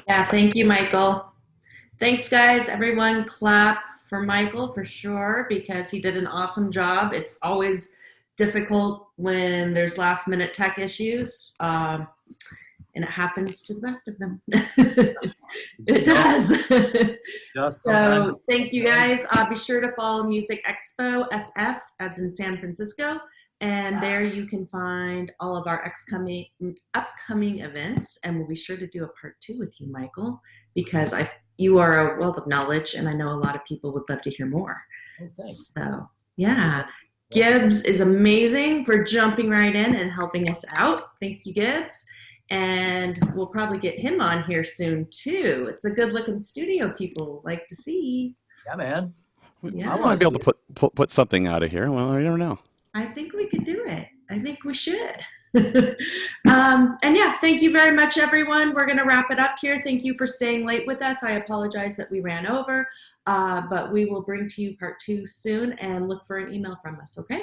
[SPEAKER 5] Yeah, thank you, Michael. Thanks, guys. Everyone clap for Michael for sure, because he did an awesome job. It's always difficult when there's last minute tech issues, and it happens to the best of them. It does. So thank you, guys. Be sure to follow Music Expo SF, as in San Francisco. And there you can find all of our upcoming events. And we'll be sure to do a part 2 with you, Michael, because you are a wealth of knowledge, and I know a lot of people would love to hear more.
[SPEAKER 2] Oh, thanks.
[SPEAKER 5] So, yeah. Gibbs is amazing for jumping right in and helping us out. Thank you, Gibbs. And we'll probably get him on here soon, too. It's a good-looking studio people like to see.
[SPEAKER 2] Yeah, man.
[SPEAKER 5] Yeah.
[SPEAKER 1] I want to be able to put something out of here. Well, I don't know.
[SPEAKER 5] I think we could do it. I think we should. And yeah, thank you very much, everyone. We're going to wrap it up here. Thank you for staying late with us. I apologize that we ran over, but we will bring to you part 2 soon, and look for an email from us. Okay.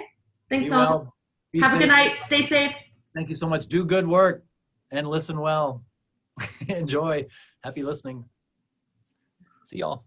[SPEAKER 5] Thanks all. Have a good night. Stay safe.
[SPEAKER 2] Thank you so much. Do good work and listen well. Enjoy. Happy listening. See y'all.